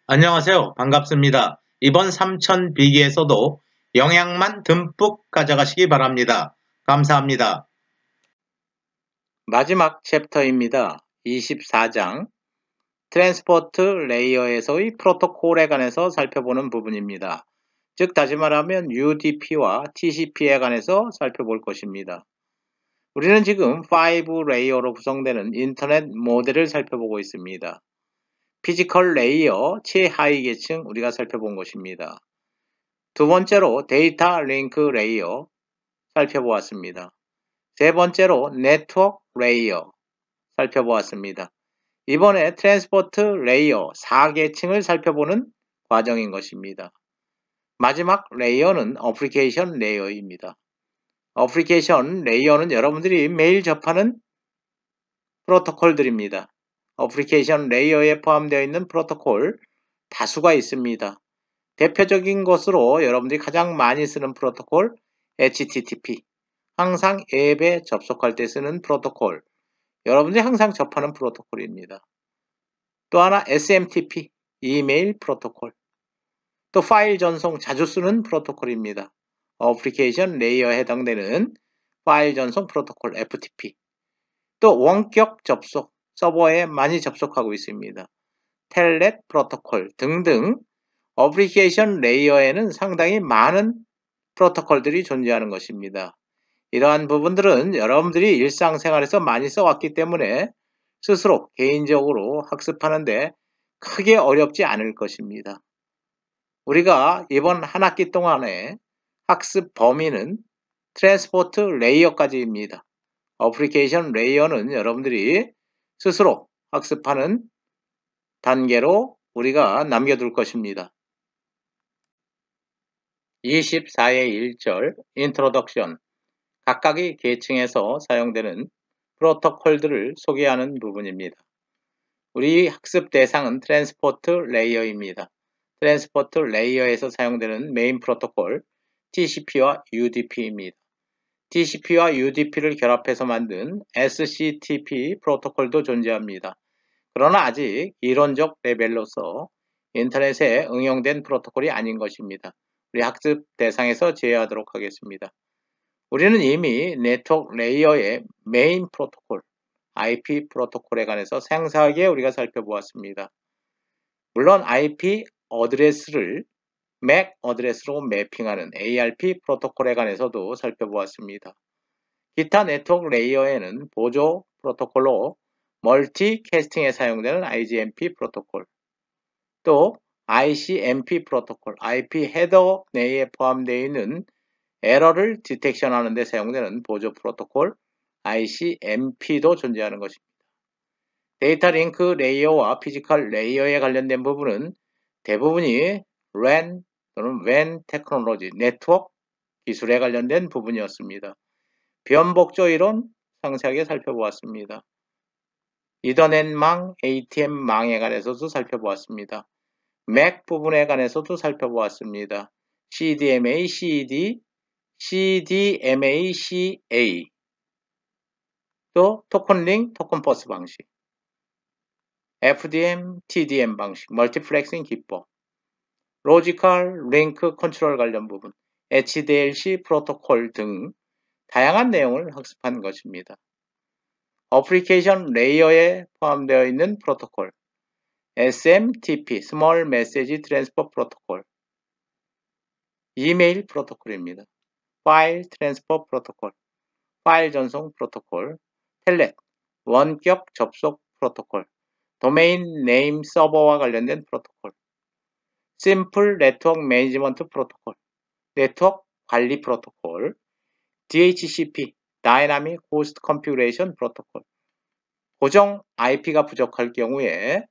안녕하세요. 반갑습니다. 이번 3000 비기에서도 영양만 듬뿍 가져가시기 바랍니다. 감사합니다. 마지막 챕터입니다. 24장 트랜스포트 레이어에서의 프로토콜에 관해서 살펴보는 부분입니다. 즉 다시 말하면 UDP와 TCP에 관해서 살펴볼 것입니다. 우리는 지금 5 레이어로 구성되는 인터넷 모델을 살펴보고 있습니다. 피지컬 레이어 최하위 계층 우리가 살펴본 것입니다. 두 번째로 데이터 링크 레이어 살펴보았습니다. 세 번째로 네트워크 레이어 살펴보았습니다. 이번에 트랜스포트 레이어 4계층을 살펴보는 과정인 것입니다. 마지막 레이어는 어플리케이션 레이어입니다. 어플리케이션 레이어는 여러분들이 매일 접하는 프로토콜들입니다. 어플리케이션 레이어에 포함되어 있는 프로토콜 다수가 있습니다. 대표적인 것으로 여러분들이 가장 많이 쓰는 프로토콜 HTTP, 항상 앱에 접속할 때 쓰는 프로토콜, 여러분들이 항상 접하는 프로토콜입니다. 또 하나 SMTP, 이메일 프로토콜, 또 파일 전송 자주 쓰는 프로토콜입니다. 어플리케이션 레이어에 해당되는 파일 전송 프로토콜 FTP, 또 원격 접속, 서버에 많이 접속하고 있습니다. 텔넷 프로토콜 등등 어플리케이션 레이어에는 상당히 많은 프로토콜들이 존재하는 것입니다. 이러한 부분들은 여러분들이 일상생활에서 많이 써왔기 때문에 스스로 개인적으로 학습하는데 크게 어렵지 않을 것입니다. 우리가 이번 한 학기 동안의 학습 범위는 트랜스포트 레이어까지입니다. 어플리케이션 레이어는 여러분들이 스스로 학습하는 단계로 우리가 남겨둘 것입니다. 24의 1절 인트로덕션 각각의 계층에서 사용되는 프로토콜들을 소개하는 부분입니다. 우리 학습 대상은 트랜스포트 레이어입니다. 트랜스포트 레이어에서 사용되는 메인 프로토콜 TCP와 UDP입니다. TCP와 UDP를 결합해서 만든 SCTP 프로토콜도 존재합니다. 그러나 아직 이론적 레벨로서 인터넷에 응용된 프로토콜이 아닌 것입니다. 우리 학습 대상에서 제외하도록 하겠습니다. 우리는 이미 네트워크 레이어의 메인 프로토콜, IP 프로토콜에 관해서 상세하게 우리가 살펴보았습니다. 물론 IP 어드레스를 MAC 어드레스로 매핑하는 ARP 프로토콜에 관해서도 살펴보았습니다. 기타 네트워크 레이어에는 보조 프로토콜로 멀티캐스팅에 사용되는 IGMP 프로토콜, 또 ICMP 프로토콜, IP 헤더 내에 포함되어 있는 에러를 디텍션하는 데 사용되는 보조 프로토콜 ICMP도 존재하는 것입니다. 데이터 링크 레이어와 피지컬 레이어에 관련된 부분은 대부분이 RAN 또는 WAN 테크놀로지, 네트워크 기술에 관련된 부분이었습니다. 변복조 이론 상세하게 살펴보았습니다. 이더넷망, ATM망에 관해서도 살펴보았습니다. 맥 부분에 관해서도 살펴보았습니다. CDMA, CD, CDMA, CA, 또 토큰링, 토큰버스 방식, FDM, TDM 방식, 멀티플렉싱 기법, 로지컬 링크 컨트롤 관련 부분, HDLC 프로토콜 등 다양한 내용을 학습한 것입니다. 어플리케이션 레이어에 포함되어 있는 프로토콜, SMTP, Small Message Transfer Protocol, 이메일 프로토콜입니다. 파일 트랜스퍼 프로토콜, 파일 전송 프로토콜, 텔넷, 원격 접속 프로토콜, 도메인 네임 서버와 관련된 프로토콜, 심플 네트워크 매니지먼트 프로토콜, 네트워크 관리 프로토콜, DHCP, 다이나믹 호스트 컨피그레이션 프로토콜, 고정 IP가 부족할 경우에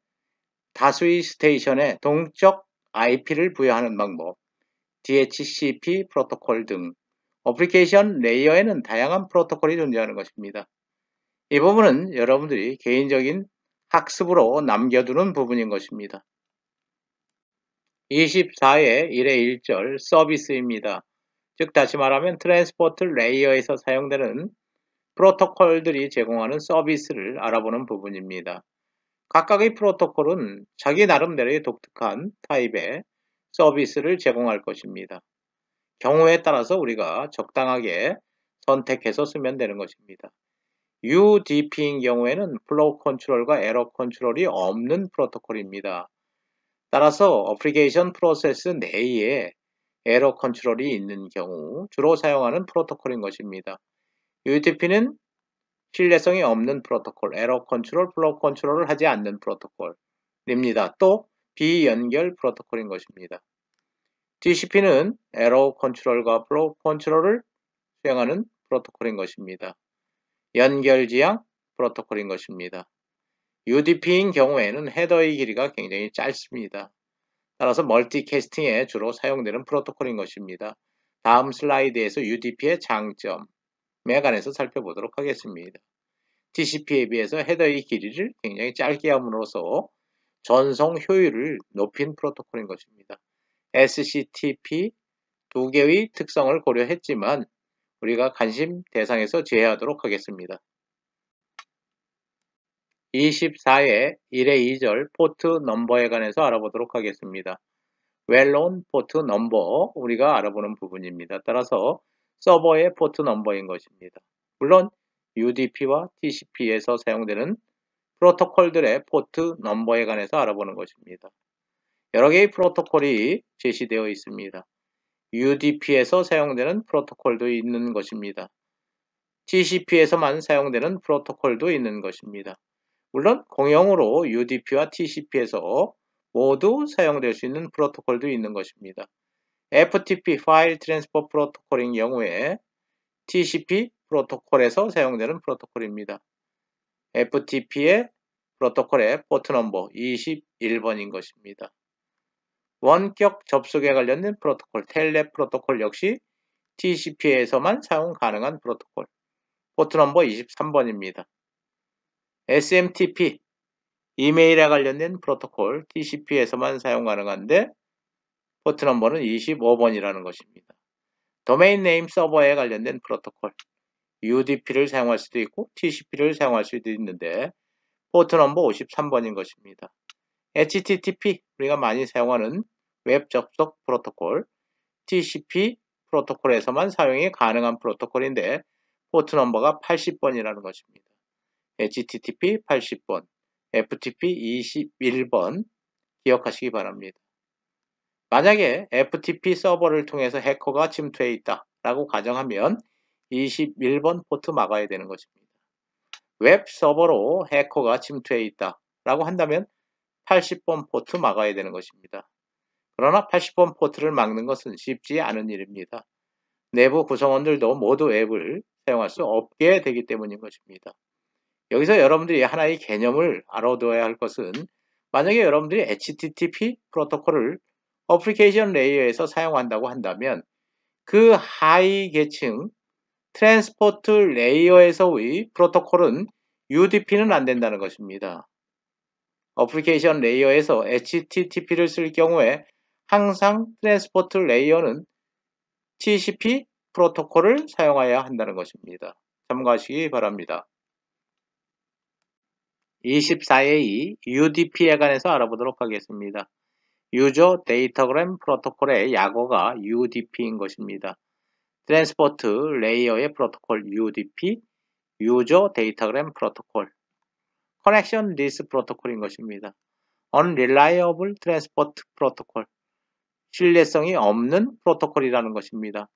다수의 스테이션에 동적 IP를 부여하는 방법, DHCP 프로토콜 등 어플리케이션 레이어에는 다양한 프로토콜이 존재하는 것입니다. 이 부분은 여러분들이 개인적인 학습으로 남겨두는 부분인 것입니다. 24의 1의 1절 서비스입니다. 즉 다시 말하면 트랜스포트 레이어에서 사용되는 프로토콜들이 제공하는 서비스를 알아보는 부분입니다. 각각의 프로토콜은 자기 나름대로의 독특한 타입의 서비스를 제공할 것입니다. 경우에 따라서 우리가 적당하게 선택해서 쓰면 되는 것입니다. UDP인 경우에는 플로우 컨트롤과 에러 컨트롤이 없는 프로토콜입니다. 따라서 어플리케이션 프로세스 내에 에러 컨트롤이 있는 경우 주로 사용하는 프로토콜인 것입니다. UDP는 신뢰성이 없는 프로토콜, 에러 컨트롤, 플로우 컨트롤을 하지 않는 프로토콜입니다. 또 비연결 프로토콜인 것입니다. TCP는 에러 컨트롤과 플로우 컨트롤을 수행하는 프로토콜인 것입니다. 연결지향 프로토콜인 것입니다. UDP인 경우에는 헤더의 길이가 굉장히 짧습니다. 따라서 멀티캐스팅에 주로 사용되는 프로토콜인 것입니다. 다음 슬라이드에서 UDP의 장점에 관해서 살펴보도록 하겠습니다. TCP에 비해서 헤더의 길이를 굉장히 짧게 함으로써 전송 효율을 높인 프로토콜인 것입니다. SCTP 두 개의 특성을 고려했지만 우리가 관심 대상에서 제외하도록 하겠습니다. 24회 1의 2절 포트 넘버에 관해서 알아보도록 하겠습니다. 웰론 포트 넘버 우리가 알아보는 부분입니다. 따라서 서버의 포트 넘버인 것입니다. 물론 UDP와 TCP에서 사용되는 프로토콜들의 포트 넘버에 관해서 알아보는 것입니다. 여러 개의 프로토콜이 제시되어 있습니다. UDP에서 사용되는 프로토콜도 있는 것입니다. TCP에서만 사용되는 프로토콜도 있는 것입니다. 물론 공용으로 UDP와 TCP에서 모두 사용될 수 있는 프로토콜도 있는 것입니다. FTP 파일 트랜스퍼 프로토콜인 경우에 TCP 프로토콜에서 사용되는 프로토콜입니다. FTP의 프로토콜의 포트 넘버 21번인 것입니다. 원격 접속에 관련된 프로토콜, 텔넷 프로토콜 역시 TCP에서만 사용 가능한 프로토콜, 포트 넘버 23번입니다. SMTP, 이메일에 관련된 프로토콜, TCP에서만 사용 가능한데 포트 넘버는 25번이라는 것입니다. 도메인 네임 서버에 관련된 프로토콜, UDP를 사용할 수도 있고 TCP를 사용할 수도 있는데 포트 넘버 53번인 것입니다. HTTP, 우리가 많이 사용하는 웹 접속 프로토콜, TCP 프로토콜에서만 사용이 가능한 프로토콜인데 포트 넘버가 80번이라는 것입니다. HTTP 80번, FTP 21번 기억하시기 바랍니다. 만약에 FTP 서버를 통해서 해커가 침투해 있다 라고 가정하면 21번 포트 막아야 되는 것입니다. 웹 서버로 해커가 침투해 있다 라고 한다면 80번 포트 막아야 되는 것입니다. 그러나 80번 포트를 막는 것은 쉽지 않은 일입니다. 내부 구성원들도 모두 앱을 사용할 수 없게 되기 때문인 것입니다. 여기서 여러분들이 하나의 개념을 알아둬야 할 것은 만약에 여러분들이 HTTP 프로토콜을 어플리케이션 레이어에서 사용한다고 한다면 그 하위 계층 트랜스포트 레이어에서의 프로토콜은 UDP는 안 된다는 것입니다. 어플리케이션 레이어에서 HTTP를 쓸 경우에 항상 트랜스포트 레이어는 TCP 프로토콜을 사용해야 한다는 것입니다. 참고하시기 바랍니다. 24의 UDP에 관해서 알아보도록 하겠습니다. 유저 데이터그램 프로토콜의 약어가 UDP인 것입니다. 트랜스포트 레이어의 프로토콜 UDP, 유저 데이터그램 프로토콜, 커넥션 리스 프로토콜인 것입니다. Unreliable Transport Protocol, 신뢰성이 없는 프로토콜이라는 것입니다.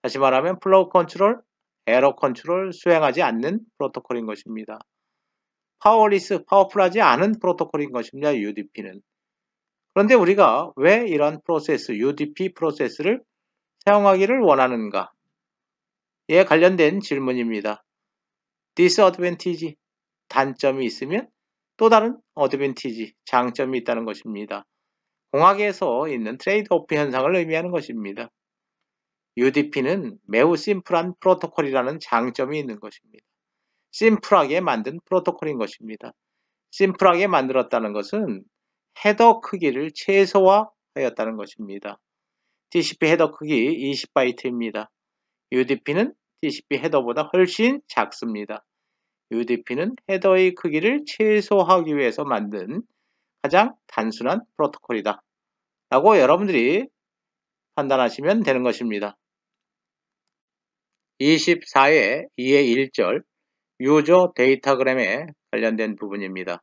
다시 말하면 플로우 컨트롤, 에러 컨트롤 수행하지 않는 프로토콜인 것입니다. 파워리스, 파워풀하지 않은 프로토콜인 것입니다. UDP는. 그런데 우리가 왜 이런 프로세스, UDP 프로세스를 사용하기를 원하는가? 에 관련된 질문입니다. disadvantage, 단점이 있으면 또 다른 advantage, 장점이 있다는 것입니다. 공학에서 있는 트레이드오프 현상을 의미하는 것입니다. UDP는 매우 심플한 프로토콜이라는 장점이 있는 것입니다. 심플하게 만든 프로토콜인 것입니다. 심플하게 만들었다는 것은 헤더 크기를 최소화하였다는 것입니다. TCP 헤더 크기 20바이트입니다. UDP는 TCP 헤더보다 훨씬 작습니다. UDP는 헤더의 크기를 최소화하기 위해서 만든 가장 단순한 프로토콜이다 라고 여러분들이 판단하시면 되는 것입니다. 24회 2의 1절 유저 데이터그램에 관련된 부분입니다.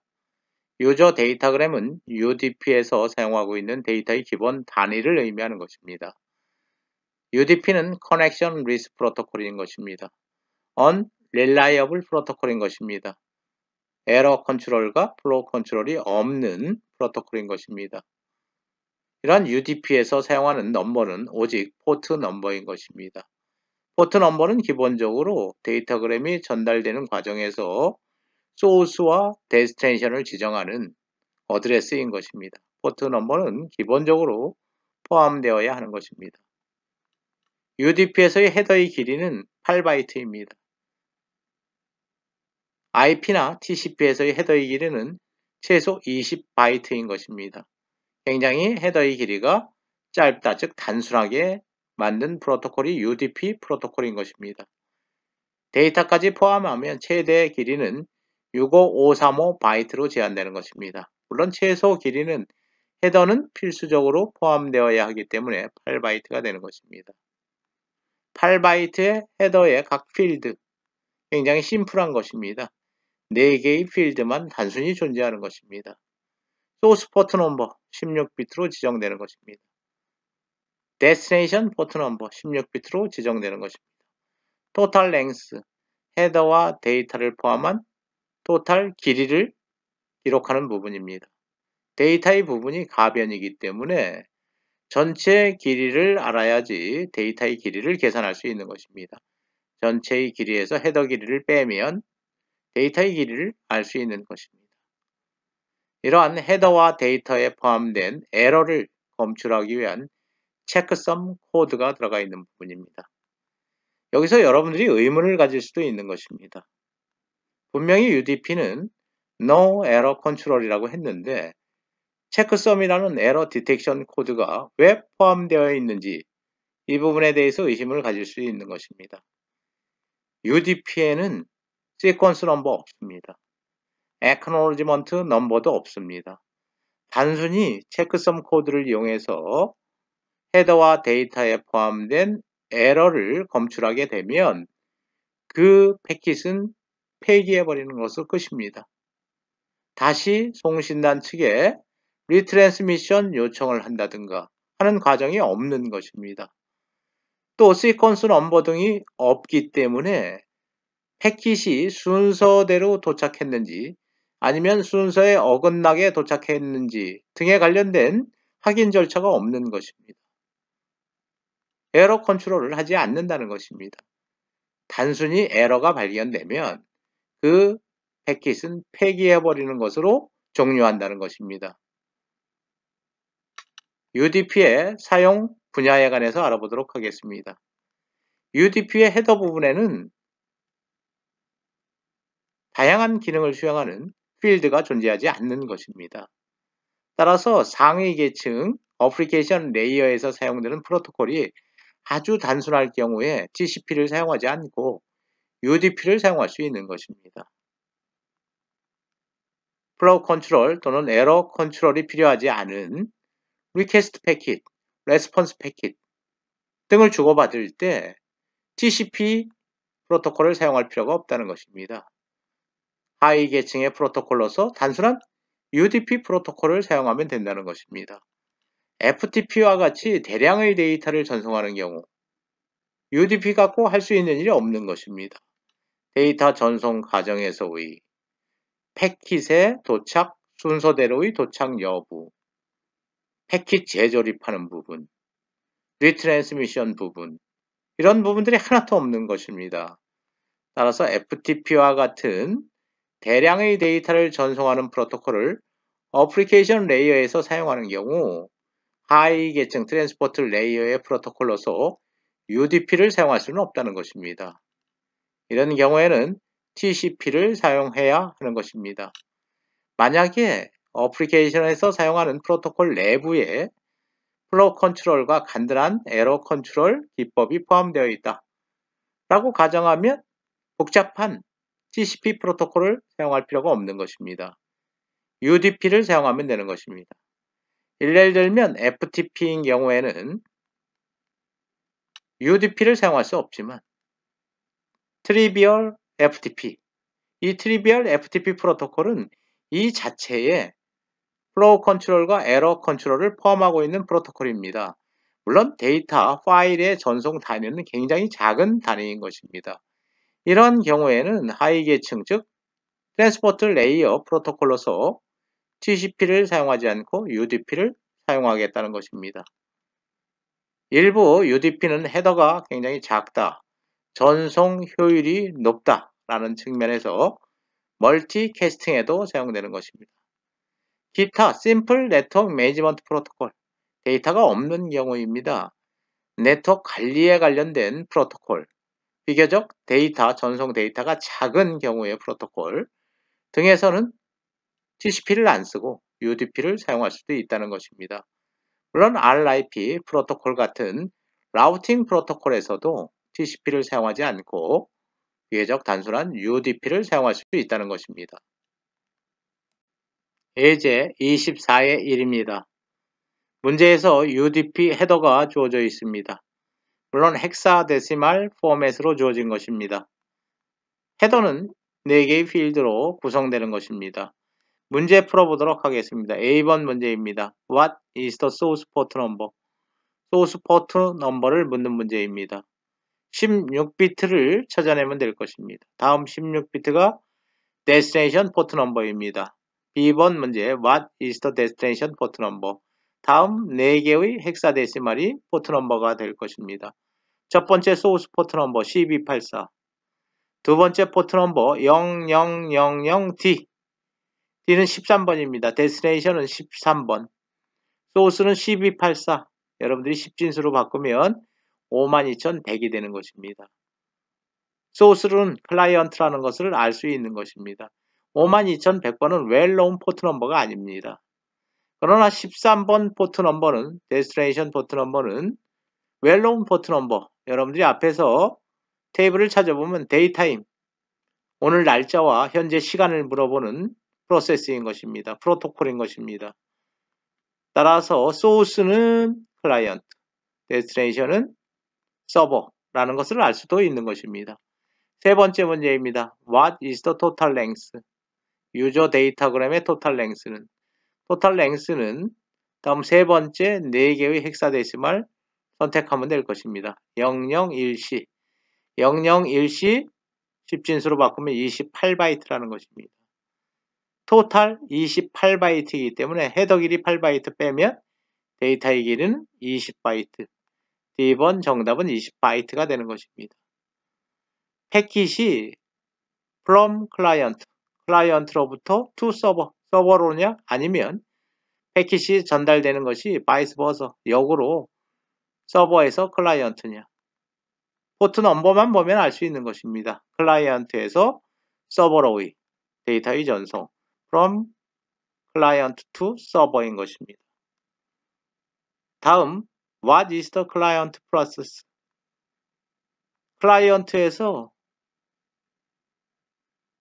유저 데이터그램은 UDP에서 사용하고 있는 데이터의 기본 단위를 의미하는 것입니다. UDP는 Connection Risk Protocol인 것입니다. Unreliable Protocol인 것입니다. 에러 컨트롤과 플로우 컨트롤이 없는 프로토콜인 것입니다. 이러한 UDP에서 사용하는 넘버는 오직 포트 넘버인 것입니다. 포트 넘버는 기본적으로 데이터그램이 전달되는 과정에서 소스와 데스티네이션을 지정하는 어드레스인 것입니다. 포트 넘버는 기본적으로 포함되어야 하는 것입니다. UDP에서의 헤더의 길이는 8바이트입니다. IP나 TCP에서의 헤더의 길이는 최소 20바이트인 것입니다. 굉장히 헤더의 길이가 짧다, 즉 단순하게 만든 프로토콜이 UDP 프로토콜인 것입니다. 데이터까지 포함하면 최대 길이는 65535 바이트로 제한되는 것입니다. 물론 최소 길이는 헤더는 필수적으로 포함되어야 하기 때문에 8바이트가 되는 것입니다. 8바이트의 헤더의 각 필드, 굉장히 심플한 것입니다. 4개의 필드만 단순히 존재하는 것입니다. 소스 포트 넘버 16비트로 지정되는 것입니다. 데스티네이션 포트 넘버 16비트로 지정되는 것입니다. 토탈 랭스, 헤더와 데이터를 포함한 토탈 길이를 기록하는 부분입니다. 데이터의 부분이 가변이기 때문에 전체 길이를 알아야지 데이터의 길이를 계산할 수 있는 것입니다. 전체의 길이에서 헤더 길이를 빼면 데이터의 길이를 알 수 있는 것입니다. 이러한 헤더와 데이터에 포함된 에러를 검출하기 위한 체크섬 코드가 들어가 있는 부분입니다. 여기서 여러분들이 의문을 가질 수도 있는 것입니다. 분명히 UDP는 No Error Control이라고 했는데 체크섬이라는 에러 디텍션 코드가 왜 포함되어 있는지 이 부분에 대해서 의심을 가질 수 있는 것입니다. UDP에는 시퀀스 넘버 없습니다. Acknowledgement 넘버도 없습니다. 단순히 체크섬 코드를 이용해서 헤더와 데이터에 포함된 에러를 검출하게 되면 그 패킷은 폐기해버리는 것으로 끝입니다. 다시 송신단 측에 리트랜스미션 요청을 한다든가 하는 과정이 없는 것입니다. 또 시퀀스 넘버 등이 없기 때문에 패킷이 순서대로 도착했는지 아니면 순서에 어긋나게 도착했는지 등에 관련된 확인 절차가 없는 것입니다. 에러 컨트롤을 하지 않는다는 것입니다. 단순히 에러가 발견되면 그 패킷은 폐기해버리는 것으로 종료한다는 것입니다. UDP의 사용 분야에 관해서 알아보도록 하겠습니다. UDP의 헤더 부분에는 다양한 기능을 수행하는 필드가 존재하지 않는 것입니다. 따라서 상위 계층 어플리케이션 레이어에서 사용되는 프로토콜이 아주 단순할 경우에 TCP를 사용하지 않고 UDP를 사용할 수 있는 것입니다. 플로우 컨트롤 또는 에러 컨트롤이 필요하지 않은 리퀘스트 패킷, 레스폰스 패킷 등을 주고받을 때 TCP 프로토콜을 사용할 필요가 없다는 것입니다. 하위 계층의 프로토콜로서 단순한 UDP 프로토콜을 사용하면 된다는 것입니다. FTP와 같이 대량의 데이터를 전송하는 경우 UDP 갖고 할 수 있는 일이 없는 것입니다. 데이터 전송 과정에서의 패킷의 도착, 순서대로의 도착 여부, 패킷 재조립하는 부분, 리트랜스미션 부분, 이런 부분들이 하나도 없는 것입니다. 따라서 FTP와 같은 대량의 데이터를 전송하는 프로토콜을 어플리케이션 레이어에서 사용하는 경우 하위 계층 트랜스포트 레이어의 프로토콜로서 UDP를 사용할 수는 없다는 것입니다. 이런 경우에는 TCP를 사용해야 하는 것입니다. 만약에 어플리케이션에서 사용하는 프로토콜 내부에 플로우 컨트롤과 간단한 에러 컨트롤 기법이 포함되어 있다 라고 가정하면 복잡한 TCP 프로토콜을 사용할 필요가 없는 것입니다. UDP를 사용하면 되는 것입니다. 예를 들면 FTP인 경우에는 UDP를 사용할 수 없지만 트리비얼 FTP, 이 트리비얼 FTP 프로토콜은 이 자체에 플로우 컨트롤과 에러 컨트롤을 포함하고 있는 프로토콜입니다. 물론 데이터 파일의 전송 단위는 굉장히 작은 단위인 것입니다. 이런 경우에는 하위 계층 즉 트랜스포트 레이어 프로토콜로서 TCP를 사용하지 않고 UDP를 사용하겠다는 것입니다. 일부 UDP는 헤더가 굉장히 작다, 전송 효율이 높다 라는 측면에서 멀티캐스팅에도 사용되는 것입니다. 기타 심플 네트워크 매니지먼트 프로토콜, 데이터가 없는 경우입니다. 네트워크 관리에 관련된 프로토콜, 비교적 데이터 전송 데이터가 작은 경우의 프로토콜 등에서는 TCP를 안 쓰고 UDP를 사용할 수도 있다는 것입니다. 물론 RIP 프로토콜 같은 라우팅 프로토콜에서도 TCP를 사용하지 않고 비교적 단순한 UDP를 사용할 수도 있다는 것입니다. 예제 24의 1입니다. 문제에서 UDP 헤더가 주어져 있습니다. 물론 헥사데시말 포맷으로 주어진 것입니다. 헤더는 4개의 필드로 구성되는 것입니다. 문제 풀어보도록 하겠습니다. A번 문제입니다. What is the source port number? 소스 포트 넘버를 묻는 문제입니다. 16비트를 찾아내면 될 것입니다. 다음 16비트가 destination port number입니다. B번 문제 What is the destination port number? 다음 4개의 헥사데시말이 포트 넘버가 될 것입니다. 첫 번째 소스 포트 넘버 1284, 두 번째 포트 넘버 0000D, D는 13번입니다. 데스티네이션은 13번, 소스는 1284, 여러분들이 10진수로 바꾸면 52,100이 되는 것입니다. 소스는 클라이언트라는 것을 알 수 있는 것입니다. 52,100번은 웰노운 포트 넘버가 아닙니다. 그러나 13번 포트 넘버는 데스티네이션 포트 넘버는 웰노운 포트 넘버, 여러분들이 앞에서 테이블을 찾아보면 데이타임, 오늘 날짜와 현재 시간을 물어보는 프로세스인 것입니다. 프로토콜인 것입니다. 따라서 소스는 클라이언트, 데스티네이션은 서버라는 것을 알 수도 있는 것입니다. 세 번째 문제입니다. What is the total length? 유저 데이터그램의 total length는, total length는 다음 세 번째 4개의 헥사데시말 선택하면 될 것입니다. 001시, 001시 10진수로 바꾸면 28바이트라는 것입니다. 토탈 28바이트이기 때문에 헤더 길이 8바이트 빼면 데이터의 길이는 20바이트. D번 정답은 20바이트가 되는 것입니다. 패킷이 from client, 클라이언트로부터 to server, 서버로냐 아니면 패킷이 전달되는 것이 vice versa, 역으로 서버에서 클라이언트냐. 포트 넘버만 보면 알 수 있는 것입니다. 클라이언트에서 서버로의 데이터의 전송, from client to server인 것입니다. 다음, what is the client process? 클라이언트에서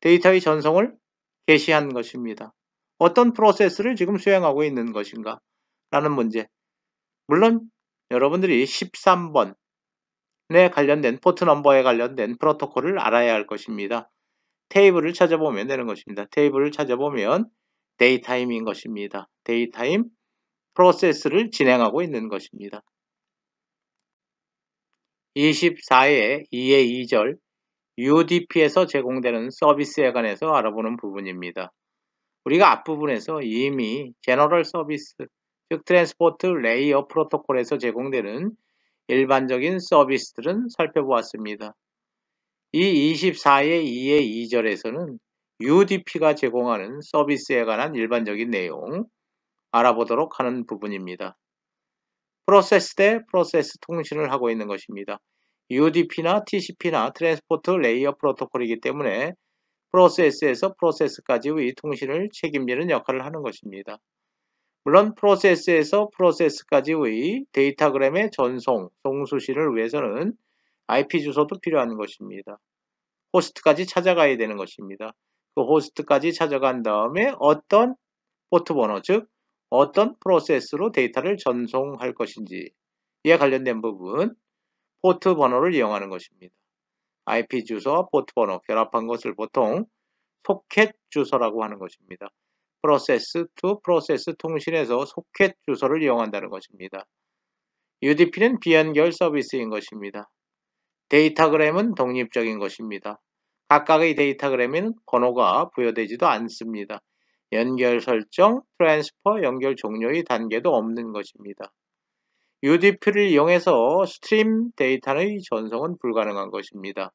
데이터의 전송을 개시한 것입니다. 어떤 프로세스를 지금 수행하고 있는 것인가? 라는 문제. 물론 여러분들이 13번에 관련된 포트 넘버에 관련된 프로토콜을 알아야 할 것입니다. 테이블을 찾아보면 되는 것입니다. 테이블을 찾아보면 데이타임인 것입니다. 데이타임 프로세스를 진행하고 있는 것입니다. 24의 2의 2절 UDP에서 제공되는 서비스에 관해서 알아보는 부분입니다. 우리가 앞부분에서 이미 제너럴 서비스, 즉 트랜스포트 레이어 프로토콜에서 제공되는 일반적인 서비스들은 살펴보았습니다. 이 24의 2의 2절에서는 UDP가 제공하는 서비스에 관한 일반적인 내용 알아보도록 하는 부분입니다. 프로세스 대 프로세스 통신을 하고 있는 것입니다. UDP나 TCP나 트랜스포트 레이어 프로토콜이기 때문에 프로세스에서 프로세스까지의 통신을 책임지는 역할을 하는 것입니다. 물론 프로세스에서 프로세스까지의 데이터그램의 전송, 송수신을 위해서는 IP 주소도 필요한 것입니다. 호스트까지 찾아가야 되는 것입니다. 그 호스트까지 찾아간 다음에 어떤 포트 번호, 즉 어떤 프로세스로 데이터를 전송할 것인지 이에 관련된 부분, 포트 번호를 이용하는 것입니다. IP 주소와 포트 번호 결합한 것을 보통 소켓 주소라고 하는 것입니다. 프로세스 투 프로세스 통신에서 소켓 주소를 이용한다는 것입니다. UDP는 비연결 서비스인 것입니다. 데이터그램은 독립적인 것입니다. 각각의 데이터그램에는 번호가 부여되지도 않습니다. 연결 설정, 트랜스퍼, 연결 종료의 단계도 없는 것입니다. UDP를 이용해서 스트림 데이터의 전송은 불가능한 것입니다.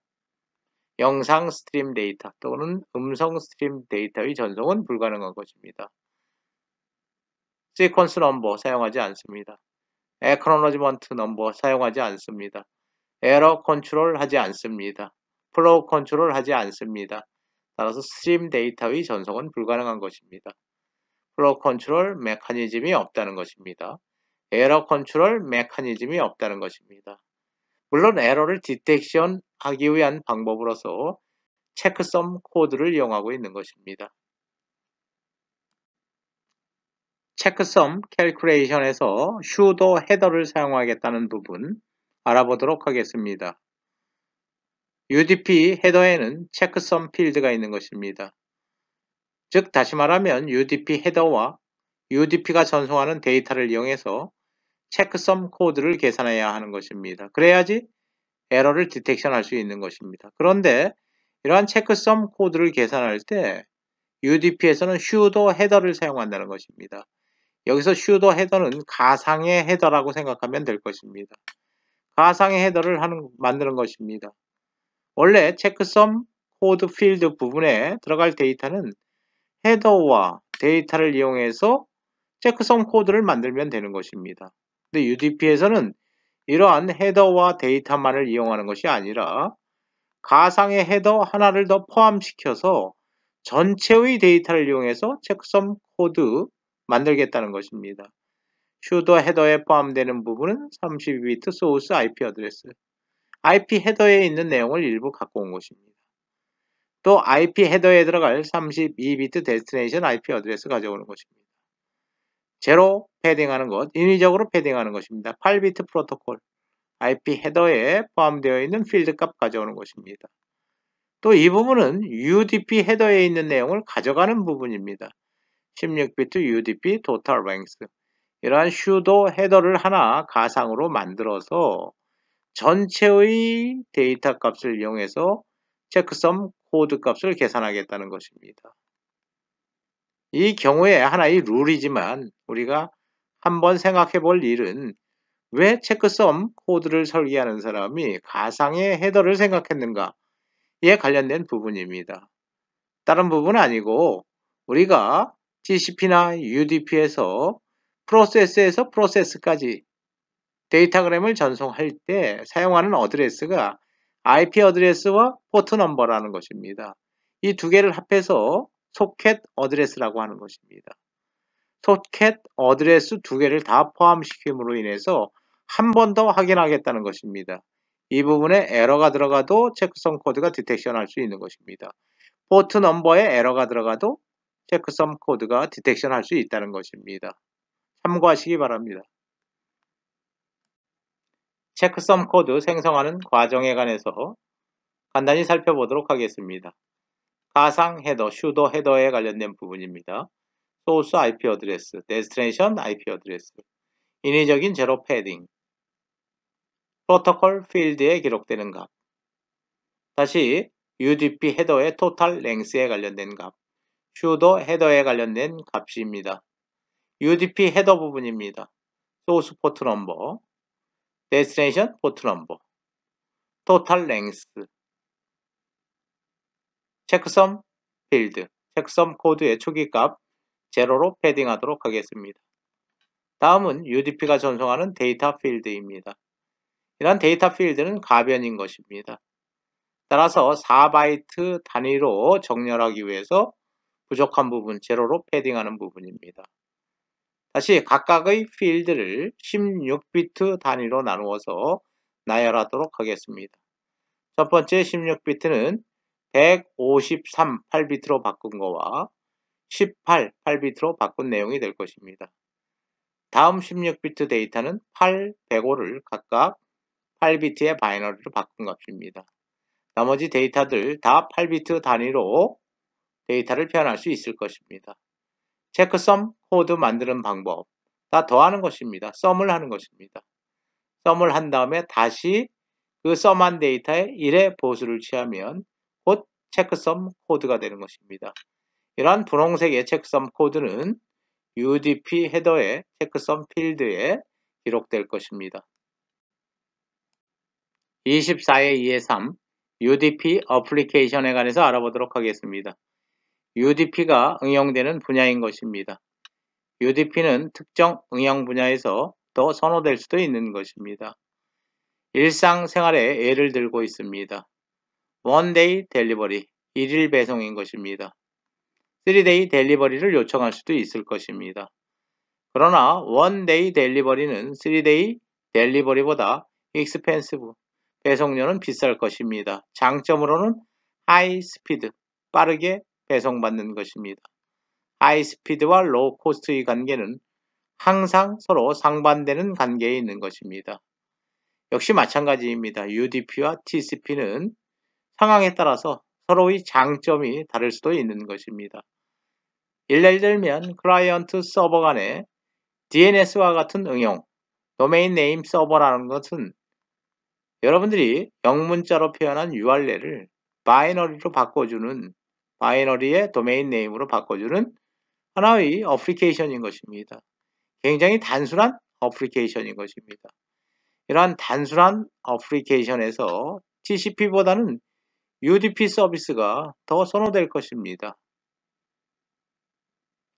영상 스트림 데이터 또는 음성 스트림 데이터의 전송은 불가능한 것입니다. 시퀀스 넘버 사용하지 않습니다. 애크놀러지먼트 넘버 사용하지 않습니다. 에러 컨트롤 하지 않습니다. 플로우 컨트롤 하지 않습니다. 따라서 스트림 데이터의 전송은 불가능한 것입니다. 플로우 컨트롤 메커니즘이 없다는 것입니다. 에러 컨트롤 메커니즘이 없다는 것입니다. 물론 에러를 디텍션 하기 위한 방법으로서 체크섬 코드를 이용하고 있는 것입니다. 체크섬 캘큘레이션에서 슈도 헤더를 사용하겠다는 부분 알아보도록 하겠습니다. UDP 헤더에는 체크섬 필드가 있는 것입니다. 즉 다시 말하면 UDP 헤더와 UDP가 전송하는 데이터를 이용해서 체크섬 코드를 계산해야 하는 것입니다. 그래야지 에러를 디텍션 할 수 있는 것입니다. 그런데 이러한 체크섬 코드를 계산할 때 UDP에서는 sudo 헤더를 사용한다는 것입니다. 여기서 sudo 헤더는 가상의 헤더라고 생각하면 될 것입니다. 가상의 헤더를 만드는 것입니다. 원래 체크섬 코드 필드 부분에 들어갈 데이터는 헤더와 데이터를 이용해서 체크섬 코드를 만들면 되는 것입니다. 근데 UDP에서는 이러한 헤더와 데이터만을 이용하는 것이 아니라 가상의 헤더 하나를 더 포함시켜서 전체의 데이터를 이용해서 체크섬 코드 만들겠다는 것입니다. sudo 헤더에 포함되는 부분은 32비트 소스 IP 어드레스, IP 헤더에 있는 내용을 일부 갖고 온 것입니다. 또 IP 헤더에 들어갈 32비트 데스티네이션 IP 어드레스 가져오는 것입니다. 제로 패딩하는 것, 인위적으로 패딩하는 것입니다. 8비트 프로토콜, IP 헤더에 포함되어 있는 필드 값 가져오는 것입니다. 또 이 부분은 UDP 헤더에 있는 내용을 가져가는 부분입니다. 16비트 UDP total length. 이러한 sudo 헤더를 하나 가상으로 만들어서 전체의 데이터 값을 이용해서 체크섬 코드 값을 계산하겠다는 것입니다. 이 경우에 하나의 룰이지만 우리가 한번 생각해 볼 일은 왜 체크섬 코드를 설계하는 사람이 가상의 헤더를 생각했는가? 이에 관련된 부분입니다. 다른 부분은 아니고 우리가 TCP나 UDP에서 프로세스에서 프로세스까지 데이터그램을 전송할 때 사용하는 어드레스가 IP 어드레스와 포트 넘버라는 것입니다. 이 두 개를 합해서 소켓 어드레스라고 하는 것입니다. 소켓 어드레스 두 개를 다 포함시킴으로 인해서 한 번 더 확인하겠다는 것입니다. 이 부분에 에러가 들어가도 체크섬 코드가 디텍션 할 수 있는 것입니다. 포트 넘버에 에러가 들어가도 체크섬 코드가 디텍션 할 수 있다는 것입니다. 참고하시기 바랍니다. 체크섬 코드 생성하는 과정에 관해서 간단히 살펴보도록 하겠습니다. 가상 헤더, sudo 헤더에 관련된 부분입니다. 소스 IP 어드레스, 데스티네이션 IP 어드레스, 인위적인 제로 패딩, 프로토콜 필드에 기록되는 값, 다시 UDP 헤더의 토탈 랭스에 관련된 값, sudo 헤더에 관련된 값입니다. UDP 헤더 부분입니다. 소스 포트 넘버, 데스티네이션 포트 넘버, 토탈 랭스, 체크섬 필드, 체크섬 코드의 초기값 제로로 패딩하도록 하겠습니다. 다음은 UDP가 전송하는 데이터 필드입니다. 이런 데이터 필드는 가변인 것입니다. 따라서 4바이트 단위로 정렬하기 위해서 부족한 부분 제로로 패딩하는 부분입니다. 다시 각각의 필드를 16비트 단위로 나누어서 나열하도록 하겠습니다. 첫 번째 16비트는 153 8비트로 바꾼 거와 18 8비트로 바꾼 내용이 될 것입니다. 다음 16비트 데이터는 8, 105를 각각 8비트의 바이너리로 바꾼 값입니다. 나머지 데이터들 다 8비트 단위로 데이터를 표현할 수 있을 것입니다. 체크썸 코드 만드는 방법, 다 더하는 것입니다. 썸을 하는 것입니다. 썸을 한 다음에 다시 그 썸한 데이터에 1의 보수를 취하면 곧 체크썸 코드가 되는 것입니다. 이러한 분홍색의 체크썸 코드는 UDP 헤더의 체크썸 필드에 기록될 것입니다. 24의 2의 3 UDP 어플리케이션에 관해서 알아보도록 하겠습니다. UDP가 응용되는 분야인 것입니다. UDP는 특정 응용 분야에서 더 선호될 수도 있는 것입니다. 일상생활에 예를 들고 있습니다. One day delivery, 1일 배송인 것입니다. 3day delivery를 요청할 수도 있을 것입니다. 그러나 One day delivery는 3day delivery보다 expensive, 배송료는 비쌀 것입니다. 장점으로는 high speed, 빠르게 배송받는 것입니다. high speed와 low cost의 관계는 항상 서로 상반되는 관계에 있는 것입니다. 역시 마찬가지입니다. UDP와 TCP는 상황에 따라서 서로의 장점이 다를 수도 있는 것입니다. 예를 들면 클라이언트 서버 간의 DNS와 같은 응용, 도메인 네임 서버라는 것은 여러분들이 영문자로 표현한 URL을 바이너리로 바꿔주는, 바이너리의 도메인 네임으로 바꿔주는 하나의 어플리케이션인 것입니다. 굉장히 단순한 어플리케이션인 것입니다. 이러한 단순한 어플리케이션에서 TCP보다는 UDP 서비스가 더 선호될 것입니다.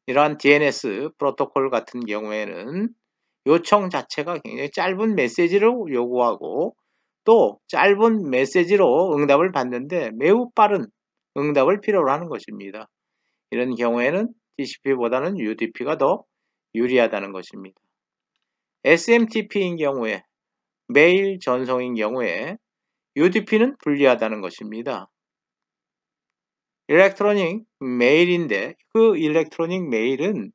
이러한 DNS 프로토콜 같은 경우에는 요청 자체가 굉장히 짧은 메시지를 요구하고 또 짧은 메시지로 응답을 받는데 매우 빠른 응답을 필요로 하는 것입니다. 이런 경우에는 TCP보다는 UDP가 더 유리하다는 것입니다. SMTP인 경우에, 메일 전송인 경우에 UDP는 불리하다는 것입니다. 일렉트로닉 메일인데 그 일렉트로닉 메일은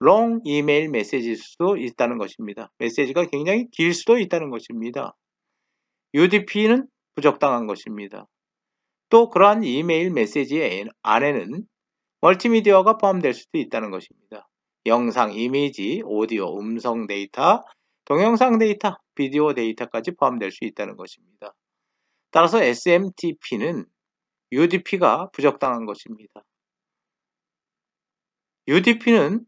롱 이메일 메시지일 수도 있다는 것입니다. 메시지가 굉장히 길 수도 있다는 것입니다. UDP는 부적당한 것입니다. 또 그러한 이메일 메시지 안에는 멀티미디어가 포함될 수도 있다는 것입니다. 영상, 이미지, 오디오, 음성 데이터, 동영상 데이터, 비디오 데이터까지 포함될 수 있다는 것입니다. 따라서 SMTP는 UDP가 부적당한 것입니다. UDP는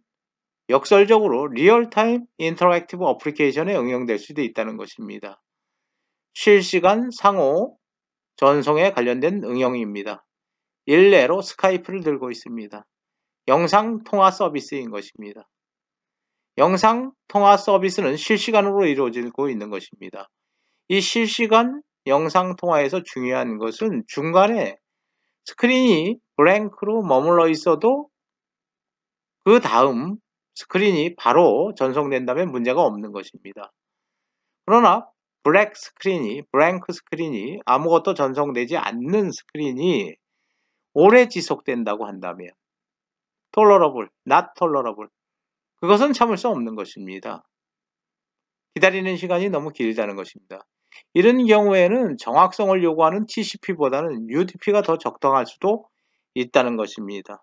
역설적으로 리얼타임 인터랙티브 어플리케이션에 응용될 수도 있다는 것입니다. 실시간 상호 전송에 관련된 응용입니다. 일례로 스카이프를 들고 있습니다. 영상 통화 서비스인 것입니다. 영상 통화 서비스는 실시간으로 이루어지고 있는 것입니다. 이 실시간 영상 통화에서 중요한 것은 중간에 스크린이 블랭크로 머물러 있어도 그 다음 스크린이 바로 전송된다면 문제가 없는 것입니다. 그러나 블랭크 스크린이 아무것도 전송되지 않는 스크린이 오래 지속된다고 한다면 tolerable, not tolerable, 그것은 참을 수 없는 것입니다. 기다리는 시간이 너무 길다는 것입니다. 이런 경우에는 정확성을 요구하는 TCP보다는 UDP가 더 적당할 수도 있다는 것입니다.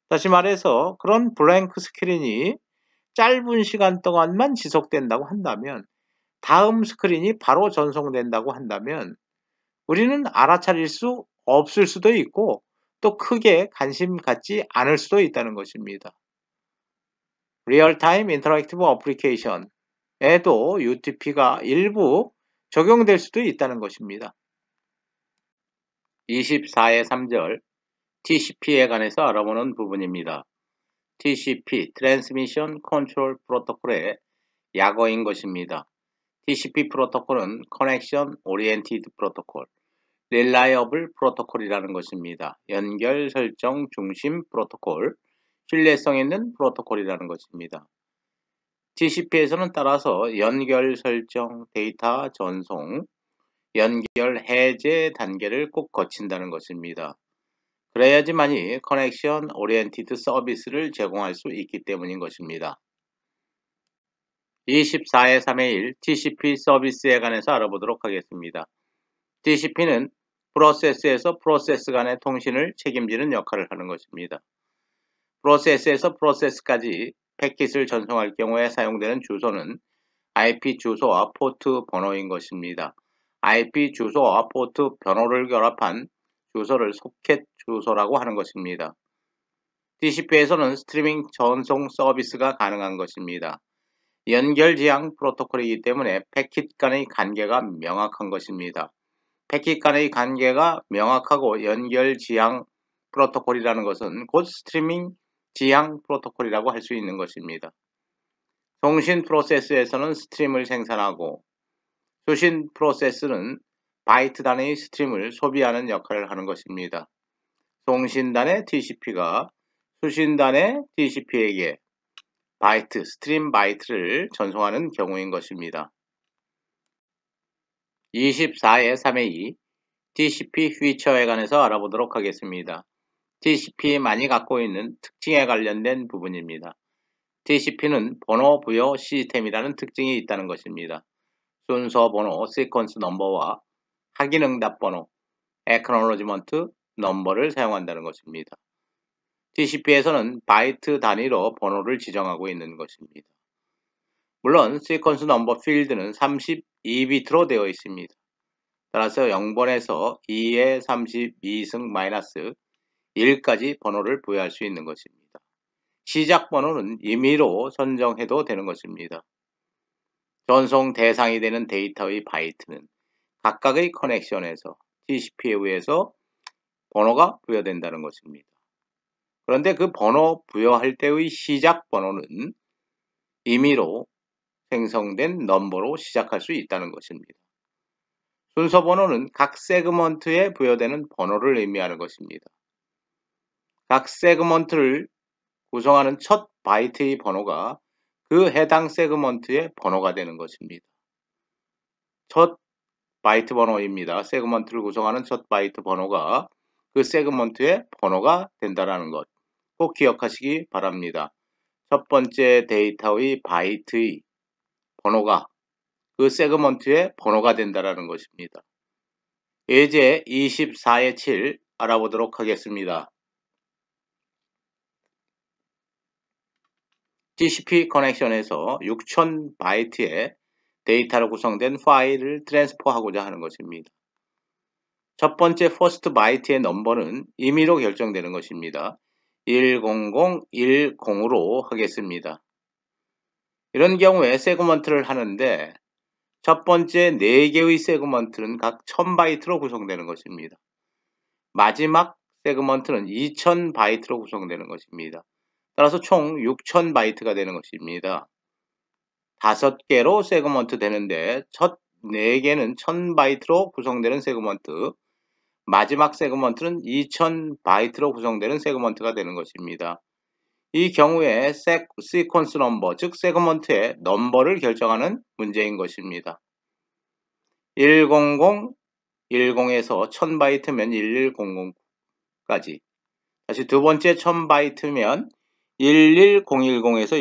다시 말해서 그런 블랭크 스크린이 짧은 시간 동안만 지속된다고 한다면 다음 스크린이 바로 전송된다고 한다면 우리는 알아차릴 수 없을 수도 있고 또 크게 관심 갖지 않을 수도 있다는 것입니다. 리얼타임 인터랙티브 어플리케이션에도 UDP가 일부 적용될 수도 있다는 것입니다. 24의 3절 TCP에 관해서 알아보는 부분입니다. TCP, Transmission Control Protocol의 약어인 것입니다. TCP 프로토콜은 Connection Oriented Protocol, Reliable Protocol이라는 것입니다. 연결 설정 중심 프로토콜, 신뢰성 있는 프로토콜이라는 것입니다. TCP에서는 따라서 연결 설정, 데이터 전송, 연결 해제 단계를 꼭 거친다는 것입니다. 그래야지만이 커넥션 오리엔티드 서비스를 제공할 수 있기 때문인 것입니다. 24-3-1 TCP 서비스에 관해서 알아보도록 하겠습니다. TCP는 프로세스에서 프로세스 간의 통신을 책임지는 역할을 하는 것입니다. 프로세스에서 프로세스까지 패킷을 전송할 경우에 사용되는 주소는 IP 주소와 포트 번호인 것입니다. IP 주소와 포트 번호를 결합한 주소를 소켓 주소라고 하는 것입니다. TCP에서는 스트리밍 전송 서비스가 가능한 것입니다. 연결 지향 프로토콜이기 때문에 패킷 간의 관계가 명확한 것입니다. 패킷 간의 관계가 명확하고 연결 지향 프로토콜이라는 것은 곧 스트리밍 지향 프로토콜이라고 할 수 있는 것입니다. 송신 프로세스에서는 스트림을 생산하고 수신 프로세스는 바이트 단위의 스트림을 소비하는 역할을 하는 것입니다. 송신단의 TCP가 수신단의 TCP에게 바이트, 스트림 바이트를 전송하는 경우인 것입니다. 24-3-2 TCP 피처에 관해서 알아보도록 하겠습니다. TCP만이 갖고 있는 특징에 관련된 부분입니다. TCP는 번호 부여 시스템이라는 특징이 있다는 것입니다. 순서 번호, 시퀀스 넘버와 확인 응답 번호, acknowledgement 넘버를 사용한다는 것입니다. TCP에서는 바이트 단위로 번호를 지정하고 있는 것입니다. 물론 시퀀스 넘버 필드는 32비트로 되어 있습니다. 따라서 0번에서 2의 32승 마이너스 1까지 번호를 부여할 수 있는 것입니다. 시작 번호는 임의로 선정해도 되는 것입니다. 전송 대상이 되는 데이터의 바이트는 각각의 커넥션에서 TCP에 의해서 번호가 부여된다는 것입니다. 그런데 그 번호 부여할 때의 시작 번호는 임의로 생성된 넘버로 시작할 수 있다는 것입니다. 순서 번호는 각 세그먼트에 부여되는 번호를 의미하는 것입니다. 각 세그먼트를 구성하는 첫 바이트의 번호가 그 해당 세그먼트의 번호가 되는 것입니다. 첫 바이트 번호입니다. 세그먼트를 구성하는 첫 바이트 번호가 그 세그먼트의 번호가 된다는 것 꼭 기억하시기 바랍니다. 첫 번째 데이터의 바이트의 번호가 그 세그먼트의 번호가 된다는 것입니다. 예제 24-7 알아보도록 하겠습니다. TCP 커넥션에서 6000바이트의 데이터로 구성된 파일을 트랜스퍼하고자 하는 것입니다. 첫 번째 퍼스트 바이트의 넘버는 임의로 결정되는 것입니다. 10010으로 하겠습니다. 이런 경우에 세그먼트를 하는데 첫 번째 4개의 세그먼트는 각 1000바이트로 구성되는 것입니다. 마지막 세그먼트는 2000바이트로 구성되는 것입니다. 따라서 총 6000바이트가 되는 것입니다. 5개로 세그먼트 되는데 첫 4개는 1000바이트로 구성되는 세그먼트, 마지막 세그먼트는 2000바이트로 구성되는 세그먼트가 되는 것입니다. 이 경우에 시퀀스 넘버, 즉 세그먼트의 넘버를 결정하는 문제인 것입니다. 10010에서 1000바이트면 11000까지, 다시 두 번째 1000바이트면 11010에서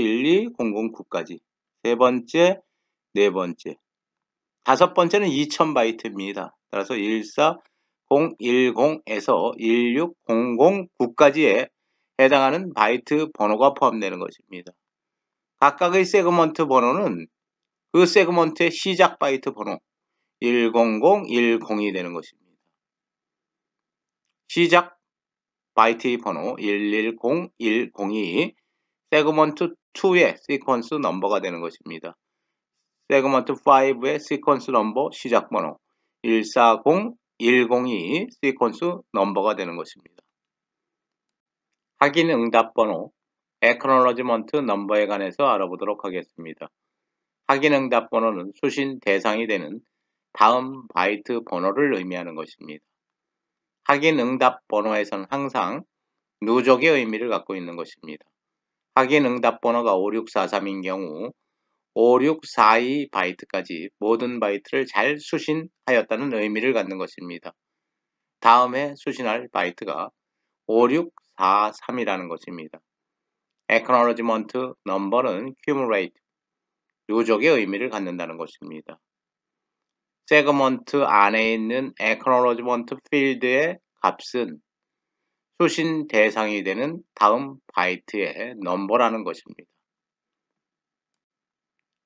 12009까지, 세 번째, 네 번째, 다섯 번째는 2000바이트입니다. 따라서 14010에서 16009까지에 해당하는 바이트 번호가 포함되는 것입니다. 각각의 세그먼트 번호는 그 세그먼트의 시작 바이트 번호 10010이 되는 것입니다. 시작 바이트의 번호 11010이 세그먼트 2의 시퀀스 넘버가 되는 것입니다. 세그먼트 5의 시퀀스 넘버 시작 번호 14010이 시퀀스 넘버가 되는 것입니다. 확인 응답 번호 acknowledgement 넘버에 관해서 알아보도록 하겠습니다. 확인 응답 번호는 수신 대상이 되는 다음 바이트 번호를 의미하는 것입니다. 확인 응답 번호에서는 항상 누적의 의미를 갖고 있는 것입니다. 확인 응답 번호가 5643인 경우 5642 바이트까지 모든 바이트를 잘 수신하였다는 의미를 갖는 것입니다. 다음에 수신할 바이트가 5643이라는 것입니다. Acknowledgement number는 cumulate, 누적의 의미를 갖는다는 것입니다. 세그먼트 안에 있는 Acknowledgement field의 값은 수신 대상이 되는 다음 바이트의 넘버라는 것입니다.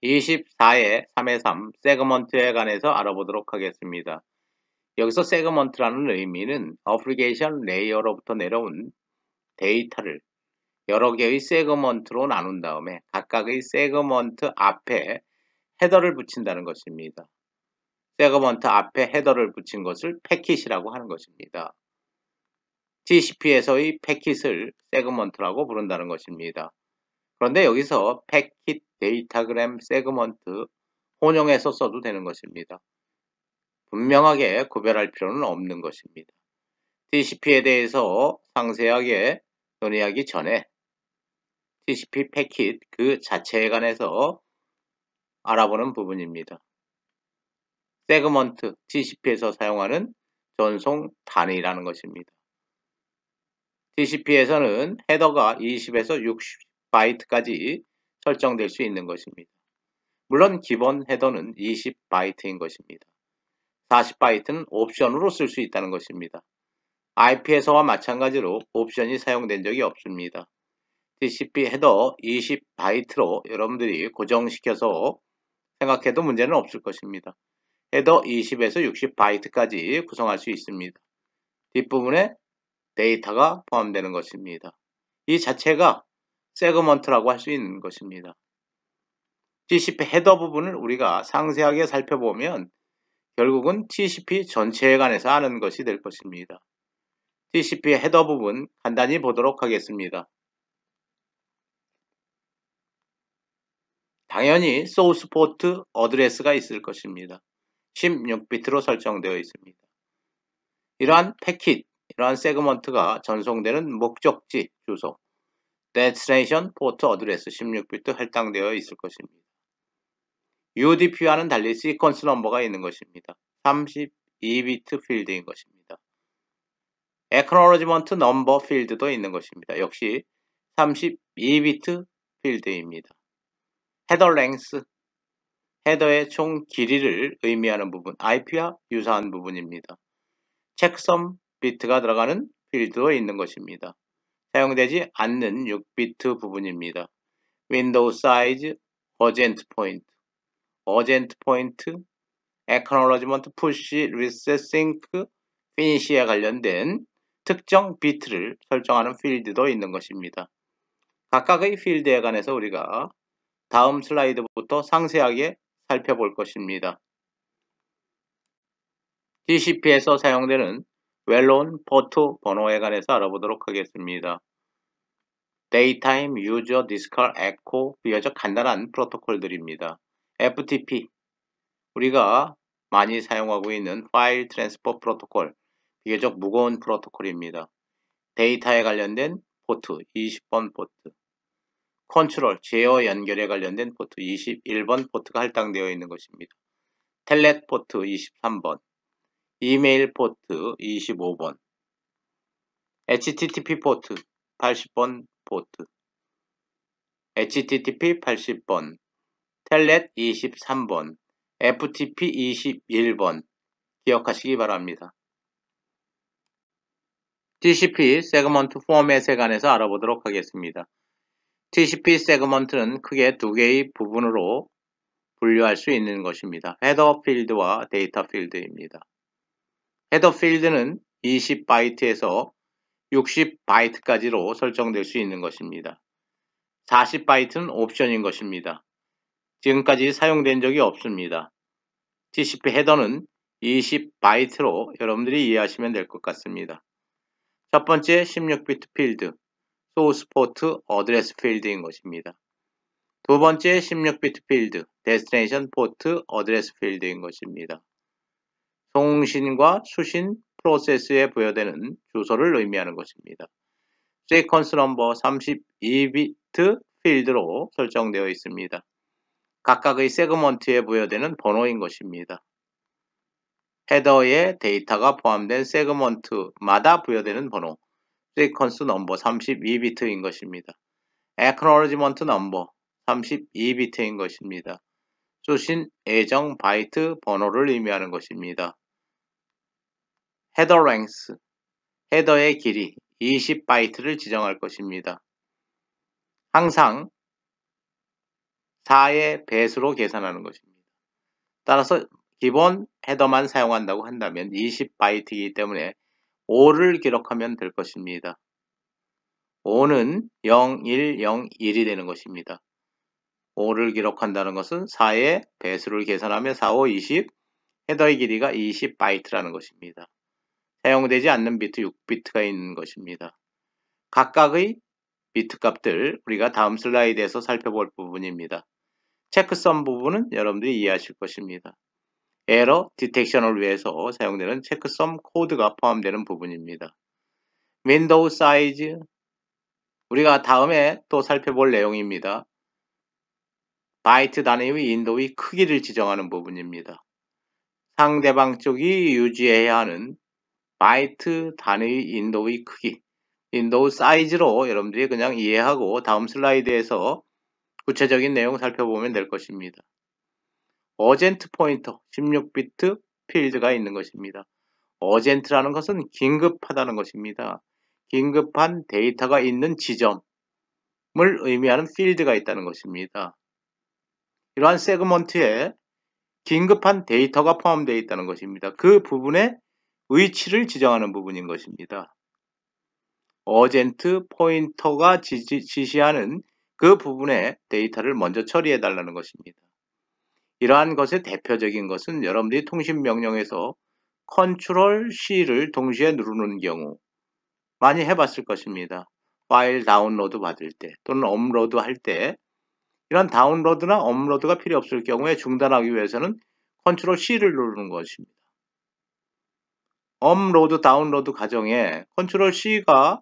24의 3의 3 세그먼트에 관해서 알아보도록 하겠습니다. 여기서 세그먼트라는 의미는 어플리케이션 레이어로부터 내려온 데이터를 여러 개의 세그먼트로 나눈 다음에 각각의 세그먼트 앞에 헤더를 붙인다는 것입니다. 세그먼트 앞에 헤더를 붙인 것을 패킷이라고 하는 것입니다. TCP에서의 패킷을 세그먼트라고 부른다는 것입니다. 그런데 여기서 패킷 데이터그램 세그먼트 혼용해서 써도 되는 것입니다. 분명하게 구별할 필요는 없는 것입니다. TCP에 대해서 상세하게 논의하기 전에 TCP 패킷 그 자체에 관해서 알아보는 부분입니다. 세그먼트, TCP에서 사용하는 전송 단위라는 것입니다. TCP에서는 헤더가 20에서 60바이트까지 설정될 수 있는 것입니다. 물론 기본 헤더는 20바이트인 것입니다. 40바이트는 옵션으로 쓸 수 있다는 것입니다. IP에서와 마찬가지로 옵션이 사용된 적이 없습니다. TCP 헤더 20바이트로 여러분들이 고정시켜서 생각해도 문제는 없을 것입니다. 헤더 20에서 60바이트까지 구성할 수 있습니다. 뒷부분에 데이터가 포함되는 것입니다. 이 자체가 세그먼트라고 할 수 있는 것입니다. TCP 헤더 부분을 우리가 상세하게 살펴보면 결국은 TCP 전체에 관해서 아는 것이 될 것입니다. TCP 헤더 부분 간단히 보도록 하겠습니다. 당연히 소스 포트 어드레스가 있을 것입니다. 16비트로 설정되어 있습니다. 이러한 패킷, 이러한 세그먼트가 전송되는 목적지 주소, Destination Port Address 16비트 할당되어 있을 것입니다. UDP와는 달리 시퀀스 넘버가 있는 것입니다. 32비트 필드인 것입니다. Acknowledgement Number 필드도 있는 것입니다. 역시 32비트 필드입니다. 헤더 랭스, 헤더의 총 길이를 의미하는 부분, IP와 유사한 부분입니다. 체크섬 비트가 들어가는 필드도 있는 것입니다. 사용되지 않는 6비트 부분입니다. 윈도우 사이즈, 어젠트 포인트, Acknowledgement Push, Reset Sync, Finish에 관련된 특정 비트를 설정하는 필드도 있는 것입니다. 각각의 필드에 관해서 우리가 다음 슬라이드부터 상세하게 살펴볼 것입니다. TCP에서 사용되는 웰론 포트 번호에 관해서 알아보도록 하겠습니다. Daytime User Discal Echo 비교적 간단한 프로토콜들입니다. FTP, 우리가 많이 사용하고 있는 파일 트랜스퍼 프로토콜, 비교적 무거운 프로토콜입니다. 데이터에 관련된 포트 20번 포트, 컨트롤, 제어 연결에 관련된 포트 21번 포트가 할당되어 있는 것입니다. 텔넷 포트 23번, 이메일 포트 25번, HTTP 포트 80번 포트, HTTP 80번, 텔넷 23번, FTP 21번 기억하시기 바랍니다. TCP 세그먼트 포맷에 관해서 알아보도록 하겠습니다. TCP 세그먼트는 크게 두 개의 부분으로 분류할 수 있는 것입니다. 헤더 필드와 데이터 필드입니다. 헤더 필드는 20바이트에서 60바이트까지로 설정될 수 있는 것입니다. 40바이트는 옵션인 것입니다. 지금까지 사용된 적이 없습니다. TCP 헤더는 20바이트로 여러분들이 이해하시면 될 것 같습니다. 첫 번째 16비트 필드, 소스 포트 어드레스 필드인 것입니다. 두 번째 16비트 필드, 데스티네이션 포트 어드레스 필드인 것입니다. 송신과 수신 프로세스에 부여되는 주소를 의미하는 것입니다. 시퀀스 넘버 32비트 필드로 설정되어 있습니다. 각각의 세그먼트에 부여되는 번호인 것입니다. 헤더에 데이터가 포함된 세그먼트마다 부여되는 번호, 시퀀스 넘버 32비트인 것입니다. Acknowledgement 넘버 32비트인 것입니다. 수신 예정 바이트 번호를 의미하는 것입니다. 헤더 랭스, 헤더의 길이 20바이트를 지정할 것입니다. 항상 4의 배수로 계산하는 것입니다. 따라서 기본 헤더만 사용한다고 한다면 20바이트이기 때문에 5를 기록하면 될 것입니다. 5는 0101이 되는 것입니다. 5를 기록한다는 것은 4의 배수를 계산하면 4, 5, 20, 헤더의 길이가 20바이트라는 것입니다. 사용되지 않는 비트 6비트가 있는 것입니다. 각각의 비트 값들 우리가 다음 슬라이드에서 살펴볼 부분입니다. 체크섬 부분은 여러분들이 이해하실 것입니다. 에러 디텍션을 위해서 사용되는 체크섬 코드가 포함되는 부분입니다. 윈도우 사이즈, 우리가 다음에 또 살펴볼 내용입니다. 바이트 단위의 윈도우의 크기를 지정하는 부분입니다. 상대방 쪽이 유지해야 하는 바이트 단위의 윈도우의 크기, 윈도우 사이즈로 여러분들이 그냥 이해하고 다음 슬라이드에서 구체적인 내용 살펴보면 될 것입니다. 어젠트 포인터 16비트 필드가 있는 것입니다. 어젠트라는 것은 긴급하다는 것입니다. 긴급한 데이터가 있는 지점을 의미하는 필드가 있다는 것입니다. 이러한 세그먼트에 긴급한 데이터가 포함되어 있다는 것입니다. 그 부분의 위치를 지정하는 부분인 것입니다. 어젠트 포인터가 지시하는 그 부분의 데이터를 먼저 처리해 달라는 것입니다. 이러한 것의 대표적인 것은 여러분들이 통신 명령에서 컨트롤 C를 동시에 누르는 경우 많이 해봤을 것입니다. 파일 다운로드 받을 때 또는 업로드 할 때 이런 다운로드나 업로드가 필요 없을 경우에 중단하기 위해서는 컨트롤 C를 누르는 것입니다. 업로드 다운로드 과정에 컨트롤 C가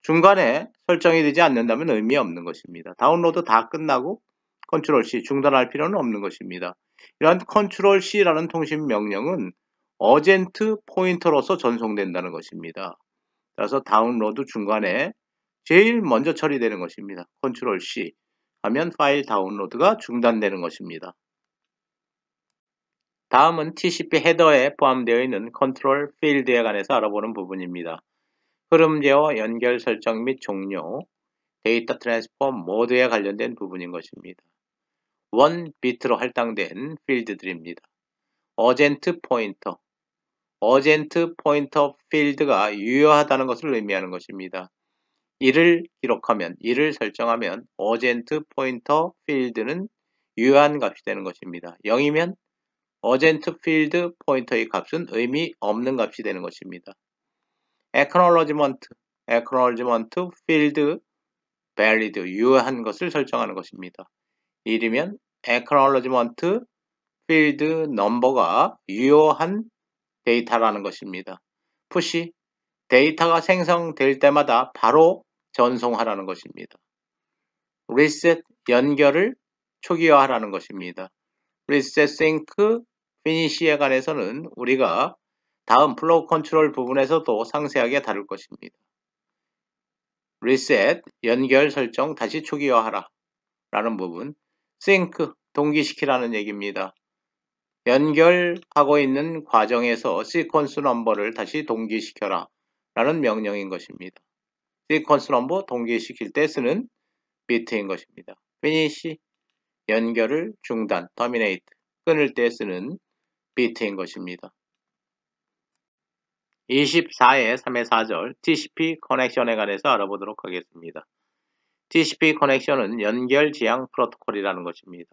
중간에 설정이 되지 않는다면 의미 없는 것입니다. 다운로드 다 끝나고 컨트롤 C 중단할 필요는 없는 것입니다. 이러한 컨트롤 C라는 통신 명령은 어젠트 포인터로서 전송된다는 것입니다. 따라서 다운로드 중간에 제일 먼저 처리되는 것입니다. 컨트롤 C 하면 파일 다운로드가 중단되는 것입니다. 다음은 TCP 헤더에 포함되어 있는 컨트롤 필드에 관해서 알아보는 부분입니다. 흐름 제어, 연결 설정 및 종료, 데이터 트랜스포 모드에 관련된 부분인 것입니다. 1비트로 할당된 필드들입니다. 어젠트 포인터, 어젠트 포인터 필드가 유효하다는 것을 의미하는 것입니다. 이를 기록하면, 이를 설정하면 어젠트 포인터 필드는 유효한 값이 되는 것입니다. 0이면 어젠트 필드 포인터의 값은 의미 없는 값이 되는 것입니다. Acknowledgement 필드 valid, 유효한 것을 설정하는 것입니다. 1이면 Acknowledgement 필드 넘버가 유효한 데이터라는 것입니다. 푸시, 데이터가 생성될 때마다 바로 전송하라는 것입니다. Reset, 연결을 초기화하라는 것입니다. Reset Sync, Finish에 관해서는 우리가 다음 플로우 컨트롤 부분에서도 상세하게 다룰 것입니다. Reset, 연결 설정 다시 초기화하라 라는 부분. Sync, 동기시키라는 얘기입니다. 연결하고 있는 과정에서 시퀀스 넘버를 다시 동기시켜라 라는 명령인 것입니다. 시퀀스 넘버 동기시킬 때 쓰는 비트인 것입니다. Finish, 연결을 중단, terminate, 끊을 때 쓰는 비트인 것입니다. 24의 3의 4절 TCP 커넥션에 관해서 알아보도록 하겠습니다. TCP 커넥션은 연결 지향 프로토콜이라는 것입니다.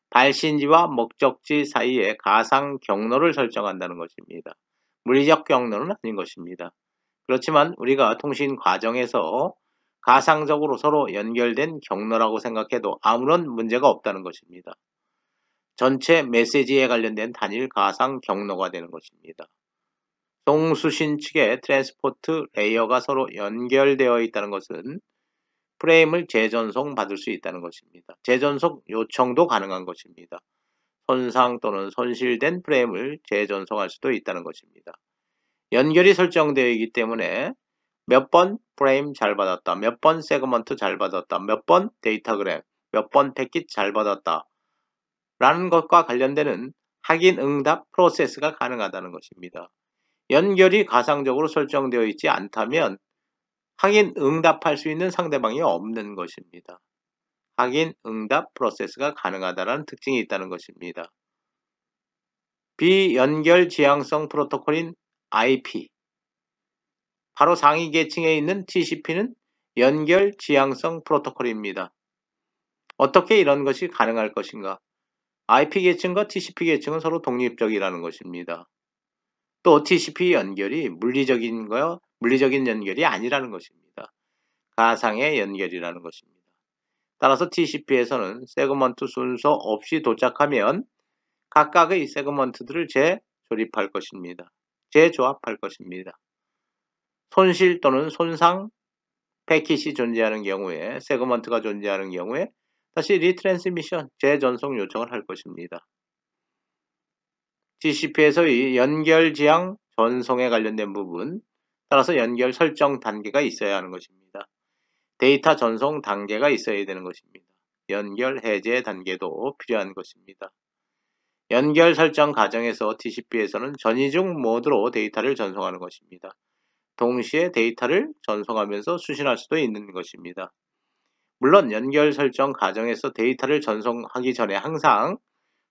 발신지와 목적지 사이에 가상 경로를 설정한다는 것입니다. 물리적 경로는 아닌 것입니다. 그렇지만 우리가 통신 과정에서 가상적으로 서로 연결된 경로라고 생각해도 아무런 문제가 없다는 것입니다. 전체 메시지에 관련된 단일 가상 경로가 되는 것입니다. 송수신 측의 트랜스포트 레이어가 서로 연결되어 있다는 것은 프레임을 재전송 받을 수 있다는 것입니다. 재전송 요청도 가능한 것입니다. 손상 또는 손실된 프레임을 재전송할 수도 있다는 것입니다. 연결이 설정되어 있기 때문에 몇 번 프레임 잘 받았다, 몇 번 세그먼트 잘 받았다, 몇 번 데이터그램, 몇 번 패킷 잘 받았다 라는 것과 관련되는 확인 응답 프로세스가 가능하다는 것입니다. 연결이 가상적으로 설정되어 있지 않다면 확인 응답할 수 있는 상대방이 없는 것입니다. 확인 응답 프로세스가 가능하다는 특징이 있다는 것입니다. 비연결 지향성 프로토콜인 IP, 바로 상위 계층에 있는 TCP는 연결 지향성 프로토콜입니다. 어떻게 이런 것이 가능할 것인가? IP 계층과 TCP 계층은 서로 독립적이라는 것입니다. 또 TCP 연결이 물리적인 연결이 아니라는 것입니다. 가상의 연결이라는 것입니다. 따라서 TCP에서는 세그먼트 순서 없이 도착하면 각각의 세그먼트들을 재조립할 것입니다. 재조합할 것입니다. 손실 또는 손상 패킷이 존재하는 경우에, 세그먼트가 존재하는 경우에 다시 리트랜스미션, 재전송 요청을 할 것입니다. TCP에서의 연결 지향 전송에 관련된 부분, 따라서 연결 설정 단계가 있어야 하는 것입니다. 데이터 전송 단계가 있어야 되는 것입니다. 연결 해제 단계도 필요한 것입니다. 연결 설정 과정에서 TCP에서는 전이중 모드로 데이터를 전송하는 것입니다. 동시에 데이터를 전송하면서 수신할 수도 있는 것입니다. 물론 연결 설정 과정에서 데이터를 전송하기 전에 항상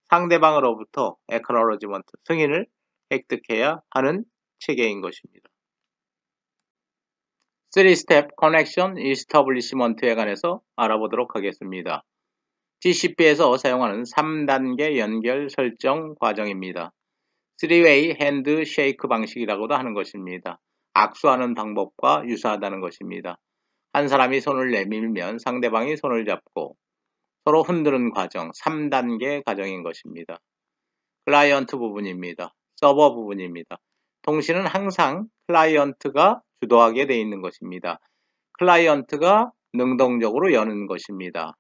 상대방으로부터 acknowledgement, 승인을 획득해야 하는 체계인 것입니다. 3스텝 Connection Establishment에 관해서 알아보도록 하겠습니다. TCP에서 사용하는 3단계 연결 설정 과정입니다. 3-way handshake 방식이라고도 하는 것입니다. 악수하는 방법과 유사하다는 것입니다. 한 사람이 손을 내밀면 상대방이 손을 잡고 서로 흔드는 과정, 3단계 과정인 것입니다. 클라이언트 부분입니다. 서버 부분입니다. 통신은 항상 클라이언트가 주도하게 되어 있는 것입니다. 클라이언트가 능동적으로 여는 것입니다.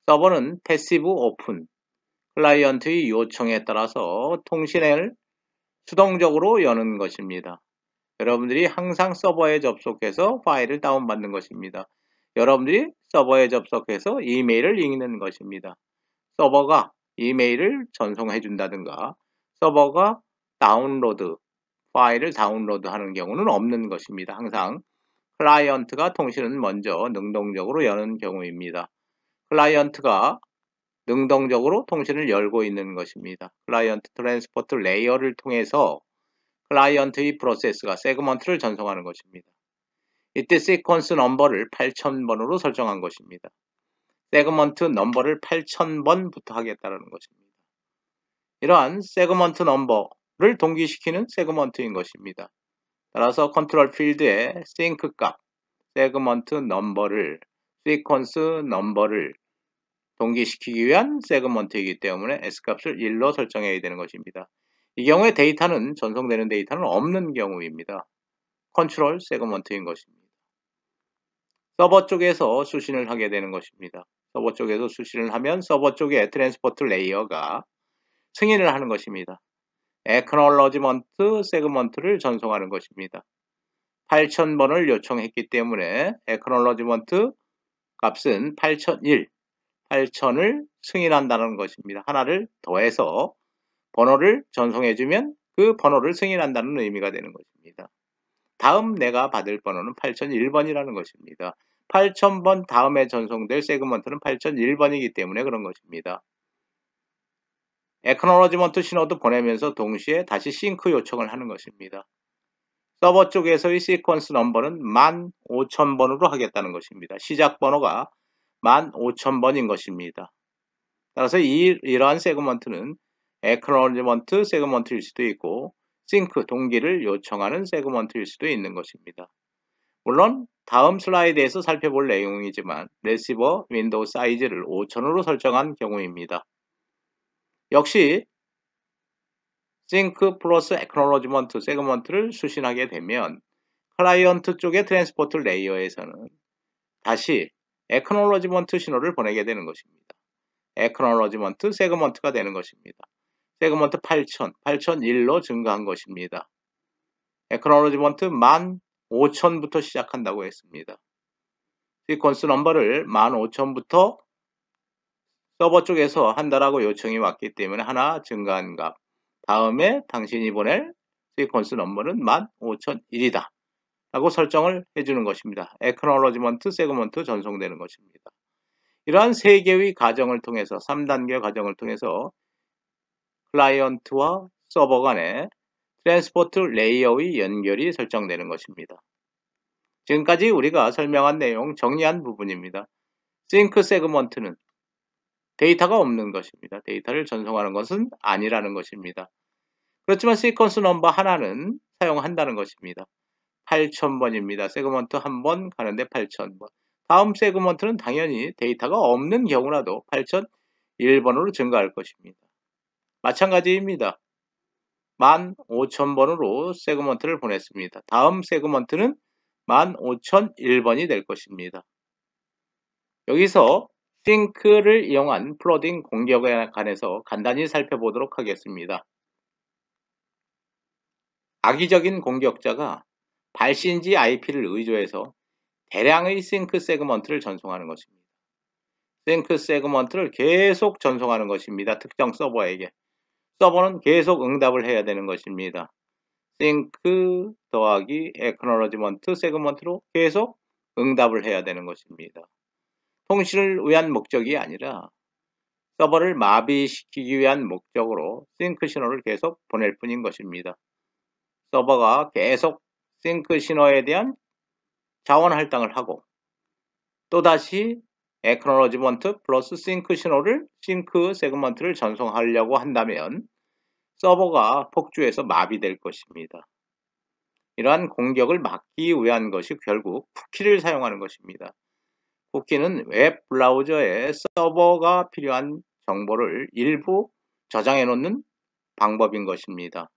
서버는 패시브 오픈, 클라이언트의 요청에 따라서 통신을 수동적으로 여는 것입니다. 여러분들이 항상 서버에 접속해서 파일을 다운받는 것입니다. 여러분들이 서버에 접속해서 이메일을 읽는 것입니다. 서버가 이메일을 전송해 준다든가 서버가 파일을 다운로드하는 경우는 없는 것입니다. 항상 클라이언트가 통신은 먼저 능동적으로 여는 경우입니다. 클라이언트가 능동적으로 통신을 열고 있는 것입니다. 클라이언트 트랜스포트 레이어를 통해서 클라이언트의 프로세스가 세그먼트를 전송하는 것입니다. 이때 시퀀스 넘버를 8000번으로 설정한 것입니다. 세그먼트 넘버를 8000번부터 하겠다는 것입니다. 이러한 세그먼트 넘버를 동기시키는 세그먼트인 것입니다. 따라서 컨트롤 필드에 싱크 값, 세그먼트 넘버를, 시퀀스 넘버를 동기시키기 위한 세그먼트이기 때문에 S값을 1로 설정해야 되는 것입니다. 이 경우에 데이터는 전송되는 데이터는 없는 경우입니다. 컨트롤 세그먼트인 것입니다. 서버 쪽에서 수신을 하게 되는 것입니다. 서버 쪽에서 수신을 하면 서버 쪽에 트랜스포트 레이어가 승인을 하는 것입니다. acknowledgement 세그먼트를 전송하는 것입니다. 8000번을 요청했기 때문에 acknowledgement 값은 8000을 승인한다는 것입니다. 하나를 더해서 번호를 전송해주면 그 번호를 승인한다는 의미가 되는 것입니다. 다음 내가 받을 번호는 8001번이라는 것입니다. 8000번 다음에 전송될 세그먼트는 8001번이기 때문에 그런 것입니다. acknowledgement 신호도 보내면서 동시에 다시 싱크 요청을 하는 것입니다. 서버 쪽에서의 시퀀스 넘버는 15000번으로 하겠다는 것입니다. 시작 번호가 15000번인 것입니다. 따라서 이러한 세그먼트는 acknowledgement 세그먼트일 수도 있고 싱크 동기를 요청하는 세그먼트일 수도 있는 것입니다. 물론 다음 슬라이드에서 살펴볼 내용이지만 레시버 윈도우 사이즈를 5000으로 설정한 경우입니다. 역시 싱크 플러스 다시 acknowledgement 신호를 보내게 되는 것입니다. acknowledgement 세그먼트가 되는 것입니다. 세그먼트 8000, 8001로 증가한 것입니다. acknowledgement 15000부터 시작한다고 했습니다. 시퀀스 넘버를 15000부터 서버 쪽에서 한다라고 요청이 왔기 때문에 하나 증가한 값, 다음에 당신이 보낼 시퀀스 넘버는 15001이다 라고 설정을 해주는 것입니다. acknowledgement 세그먼트 전송되는 것입니다. 이러한 3개의 과정을 통해서 3단계 과정을 통해서 클라이언트와 서버 간의 트랜스포트 레이어의 연결이 설정되는 것입니다. 지금까지 우리가 설명한 내용 정리한 부분입니다. 싱크 세그먼트는 데이터가 없는 것입니다. 데이터를 전송하는 것은 아니라는 것입니다. 그렇지만 시퀀스 넘버 하나는 사용한다는 것입니다. 8000번입니다. 세그먼트 한 번 가는데 8000번. 다음 세그먼트는 당연히 데이터가 없는 경우라도 8001번으로 증가할 것입니다. 마찬가지입니다. 15000번으로 세그먼트를 보냈습니다. 다음 세그먼트는 15001번이 될 것입니다. 여기서 싱크를 이용한 플러딩 공격에 관해서 간단히 살펴보도록 하겠습니다. 악의적인 공격자가 발신지 IP를 의존해서 대량의 싱크 세그먼트를 전송하는 것입니다. 싱크 세그먼트를 계속 전송하는 것입니다. 특정 서버에게. 서버는 계속 응답을 해야 되는 것입니다. 싱크 더하기 acknowledgement 세그먼트로 계속 응답을 해야 되는 것입니다. 통신을 위한 목적이 아니라 서버를 마비시키기 위한 목적으로 싱크 신호를 계속 보낼 뿐인 것입니다. 서버가 계속 싱크 신호에 대한 자원 할당을 하고 또다시 acknowledgement 플러스 싱크 신호를 싱크 세그먼트를 전송하려고 한다면 서버가 폭주해서 마비될 것입니다. 이러한 공격을 막기 위한 것이 결국 쿠키를 사용하는 것입니다. 쿠키는 웹 브라우저에 서버가 필요한 정보를 일부 저장해 놓는 방법인 것입니다.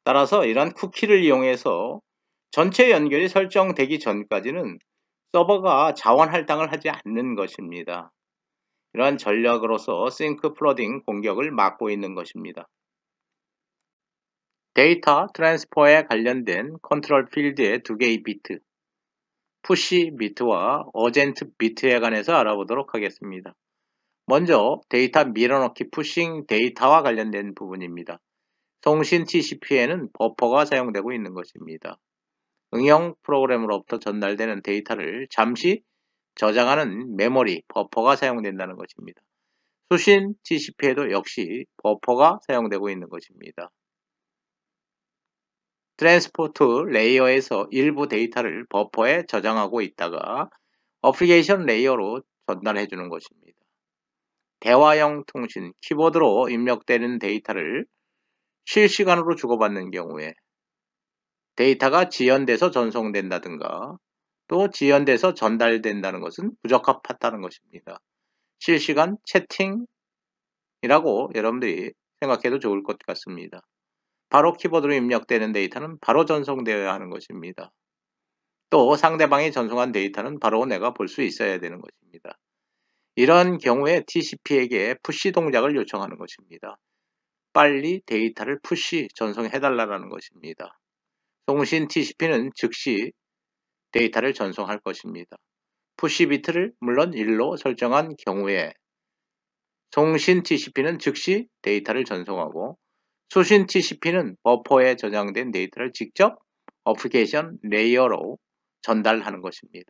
따라서 이러한 쿠키를 이용해서 전체 연결이 설정되기 전까지는 서버가 자원 할당을 하지 않는 것입니다. 이러한 전략으로서 싱크 플러딩 공격을 막고 있는 것입니다. 데이터 트랜스퍼에 관련된 컨트롤 필드의 2개의 비트, 푸시 비트와 어젠트 비트에 관해서 알아보도록 하겠습니다. 먼저 데이터 밀어넣기 푸싱 데이터와 관련된 부분입니다. 통신 TCP에는 버퍼가 사용되고 있는 것입니다. 응용 프로그램으로부터 전달되는 데이터를 잠시 저장하는 메모리, 버퍼가 사용된다는 것입니다. 수신 TCP에도 역시 버퍼가 사용되고 있는 것입니다. 트랜스포트 레이어에서 일부 데이터를 버퍼에 저장하고 있다가 어플리케이션 레이어로 전달해 주는 것입니다. 대화형 통신, 키보드로 입력되는 데이터를 실시간으로 주고받는 경우에 데이터가 지연돼서 전송된다든가 또 지연돼서 전달된다는 것은 부적합하다는 것입니다. 실시간 채팅이라고 여러분들이 생각해도 좋을 것 같습니다. 바로 키보드로 입력되는 데이터는 바로 전송되어야 하는 것입니다. 또 상대방이 전송한 데이터는 바로 내가 볼 수 있어야 되는 것입니다. 이런 경우에 TCP에게 푸시 동작을 요청하는 것입니다. 빨리 데이터를 푸시 전송해달라는 것입니다. 통신 TCP는 즉시 데이터를 전송할 것입니다. 푸시 비트를 물론 1로 설정한 경우에 통신 TCP는 즉시 데이터를 전송하고 수신 TCP는 버퍼에 저장된 데이터를 직접 어플리케이션 레이어로 전달하는 것입니다.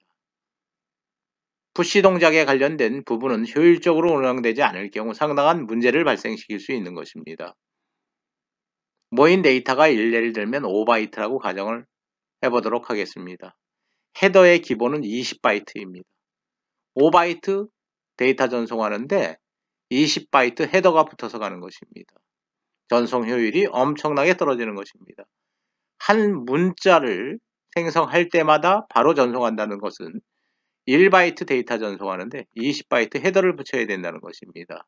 푸시 동작에 관련된 부분은 효율적으로 운영되지 않을 경우 상당한 문제를 발생시킬 수 있는 것입니다. 모인 데이터가 예를 들면 5바이트라고 가정을 해보도록 하겠습니다. 헤더의 기본은 20바이트입니다. 5바이트 데이터 전송하는데 20바이트 헤더가 붙어서 가는 것입니다. 전송 효율이 엄청나게 떨어지는 것입니다. 한 문자를 생성할 때마다 바로 전송한다는 것은 1바이트 데이터 전송하는데 20바이트 헤더를 붙여야 된다는 것입니다.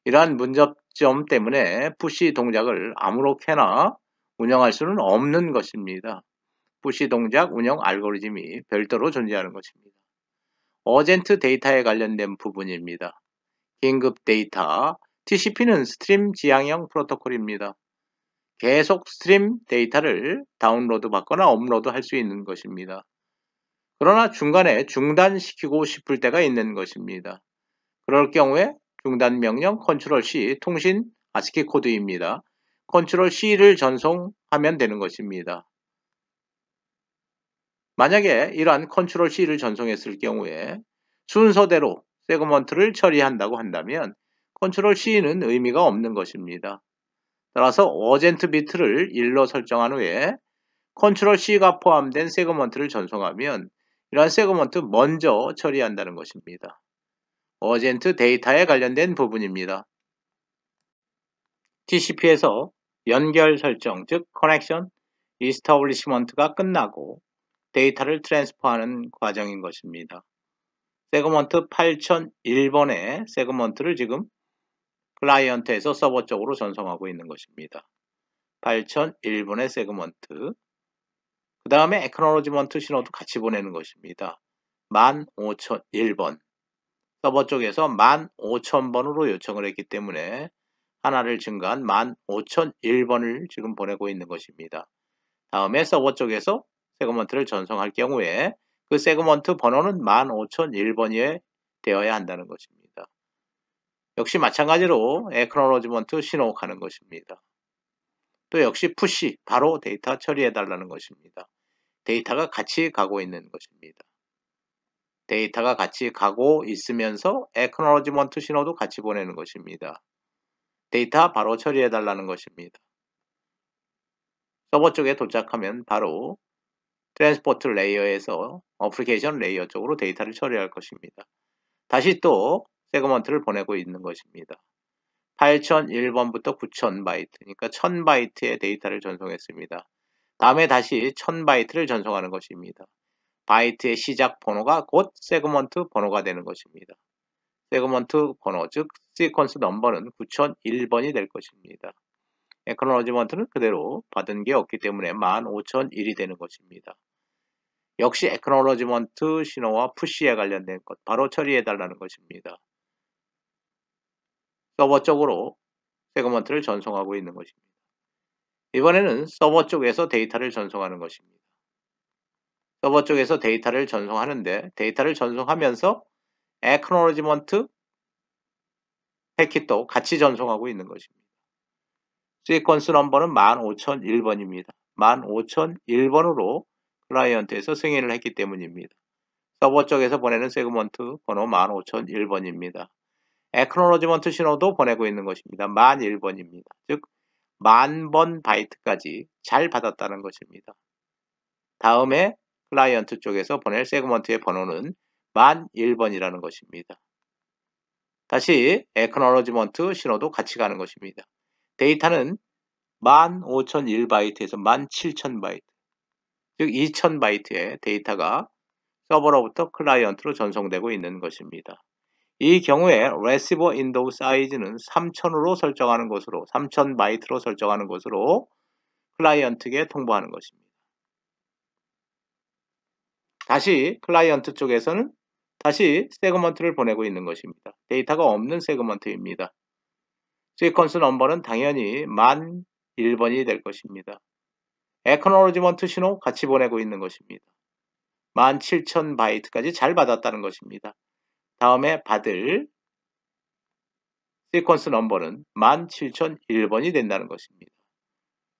이러한 문제점 때문에 푸시 동작을 아무렇게나 운영할 수는 없는 것입니다. 푸시 동작 운영 알고리즘이 별도로 존재하는 것입니다. 어젠트 데이터에 관련된 부분입니다. 긴급 데이터, TCP는 스트림 지향형 프로토콜입니다. 계속 스트림 데이터를 다운로드 받거나 업로드 할 수 있는 것입니다. 그러나 중간에 중단시키고 싶을 때가 있는 것입니다. 그럴 경우에 중단 명령 컨트롤 C 통신 아스키 코드입니다. 컨트롤 C를 전송하면 되는 것입니다. 만약에 이러한 컨트롤 C를 전송했을 경우에 순서대로 세그먼트를 처리한다고 한다면 컨트롤 C는 의미가 없는 것입니다. 따라서 어젠트 비트를 1로 설정한 후에 컨트롤 C가 포함된 세그먼트를 전송하면 이러한 세그먼트 먼저 처리한다는 것입니다. 어젠트 데이터에 관련된 부분입니다. TCP에서 연결 설정, 즉 커넥션 이스터블리시먼트가 끝나고 데이터를 트랜스퍼하는 과정인 것입니다. 세그먼트 8001번의 세그먼트를 지금 클라이언트에서 서버 쪽으로 전송하고 있는 것입니다. 8001번의 세그먼트, 그 다음에 액노로지먼트 신호도 같이 보내는 것입니다. 15001번, 서버 쪽에서 15000번으로 요청을 했기 때문에 하나를 증가한 15001번을 지금 보내고 있는 것입니다. 다음에 서버 쪽에서 세그먼트를 전송할 경우에 그 세그먼트 번호는 15001번이 되어야 한다는 것입니다. 역시 마찬가지로 액노로지먼트 신호 가는 것입니다. 또 역시 푸시, 바로 데이터 처리해 달라는 것입니다. 데이터가 같이 가고 있는 것입니다. 데이터가 같이 가고 있으면서 액노로지먼트 신호도 같이 보내는 것입니다. 데이터 바로 처리해 달라는 것입니다. 서버 쪽에 도착하면 바로 트랜스포트 레이어에서 어플리케이션 레이어 쪽으로 데이터를 처리할 것입니다. 다시 또 세그먼트를 보내고 있는 것입니다. 8001번부터 9000바이트, 그러니까 1000바이트의 데이터를 전송했습니다. 다음에 다시 1000바이트를 전송하는 것입니다. 바이트의 시작 번호가 곧 세그먼트 번호가 되는 것입니다. 세그먼트 번호, 즉 시퀀스 넘버는 9001번이 될 것입니다. 액노로지먼트는 그대로 받은 게 없기 때문에 15001이 되는 것입니다. 역시 액노로지먼트 신호와 푸시에 관련된 것 바로 처리해 달라는 것입니다. 서버 쪽으로 세그먼트를 전송하고 있는 것입니다. 이번에는 서버 쪽에서 데이터를 전송하는 것입니다. 서버 쪽에서 데이터를 전송하는데 데이터를 전송하면서 액노로지먼트 패킷도 같이 전송하고 있는 것입니다. 시퀀스 넘버는 15001번입니다. 15001번으로 클라이언트에서 승인을 했기 때문입니다. 서버 쪽에서 보내는 세그먼트 번호 15001번입니다. 액노로지먼트 신호도 보내고 있는 것입니다. 1001번입니다. 즉 10,000번 바이트까지 잘 받았다는 것입니다. 다음에 클라이언트 쪽에서 보낼 세그먼트의 번호는 1001번이라는 것입니다. 다시 액노로지먼트 신호도 같이 가는 것입니다. 데이터는 15001바이트에서 17000바이트, 즉 2000바이트의 데이터가 서버로부터 클라이언트로 전송되고 있는 것입니다. 이 경우에 receiver window 사이즈는 3000으로 설정하는 것으로 3000바이트로 설정하는 것으로 클라이언트에게 통보하는 것입니다. 다시 클라이언트 쪽에서는 다시 세그먼트를 보내고 있는 것입니다. 데이터가 없는 세그먼트입니다. 시퀀스 넘버는 당연히 1001번이 될 것입니다. 액노로지먼트 신호 같이 보내고 있는 것입니다. 17000바이트까지 잘 받았다는 것입니다. 다음에 받을 시퀀스 넘버는 17001번이 된다는 것입니다.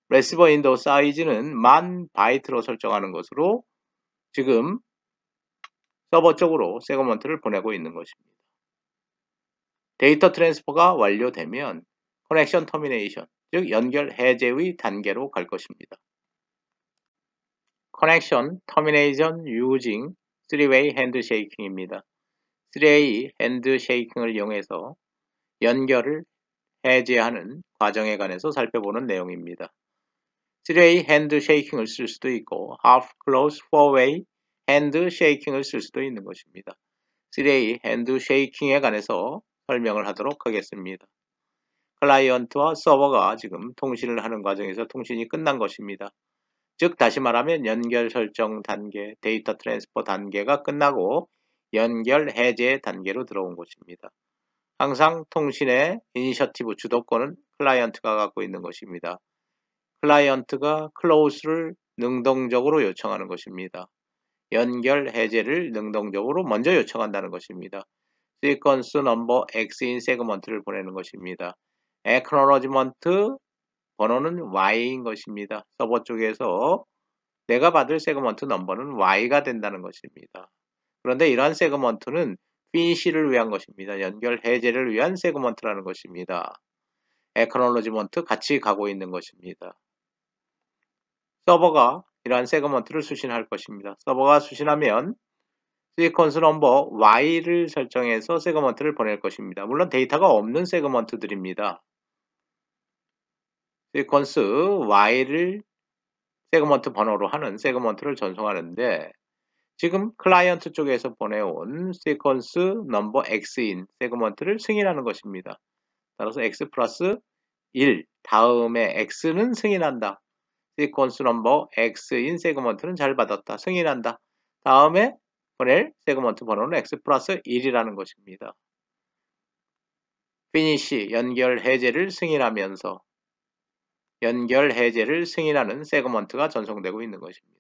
레시버 윈도우 사이즈는 10,000바이트로 설정하는 것으로 지금 서버 쪽으로 세그먼트를 보내고 있는 것입니다. 데이터 트랜스퍼가 완료되면 커넥션 터미네이션, 즉 연결 해제의 단계로 갈 것입니다. 커넥션 터미네이션 using 3-way 핸드쉐이킹입니다. 3-way 핸드쉐이킹을 이용해서 연결을 해제하는 과정에 관해서 살펴보는 내용입니다. 3-way 핸드쉐이킹을 쓸 수도 있고 half close 4-way 핸드쉐이킹을 쓸 수도 있는 것입니다. 3-way 핸드쉐이킹에 관해서 설명을 하도록 하겠습니다. 클라이언트와 서버가 지금 통신을 하는 과정에서 통신이 끝난 것입니다. 즉 다시 말하면 연결 설정 단계, 데이터 트랜스퍼 단계가 끝나고 연결 해제 단계로 들어온 것입니다. 항상 통신의 이니셔티브 주도권은 클라이언트가 갖고 있는 것입니다. 클라이언트가 클로즈를 능동적으로 요청하는 것입니다. 연결 해제를 능동적으로 먼저 요청한다는 것입니다. 시퀀스 넘버 X인 세그먼트를 보내는 것입니다. 액놀러지먼트 번호는 Y인 것입니다. 서버 쪽에서 내가 받을 세그먼트 넘버는 Y가 된다는 것입니다. 그런데 이러한 세그먼트는 피니시를 위한 것입니다. 연결 해제를 위한 세그먼트라는 것입니다. 액놀러지먼트 같이 가고 있는 것입니다. 서버가 이러한 세그먼트를 수신할 것입니다. 서버가 수신하면 시퀀스 넘버 Y를 설정해서 세그먼트를 보낼 것입니다. 물론 데이터가 없는 세그먼트들입니다. 시퀀스 Y를 세그먼트 번호로 하는 세그먼트를 전송하는데 지금 클라이언트 쪽에서 보내온 시퀀스 넘버 X인 세그먼트를 승인하는 것입니다. 따라서 X 플러스 1 다음에 X는 승인한다. 시퀀스 넘버 X인 세그먼트는 잘 받았다. 승인한다. 다음에 보낼 세그먼트 번호는 X 플러스 1이라는 것입니다. 피니시 연결 해제를 승인하면서 연결 해제를 승인하는 세그먼트가 전송되고 있는 것입니다.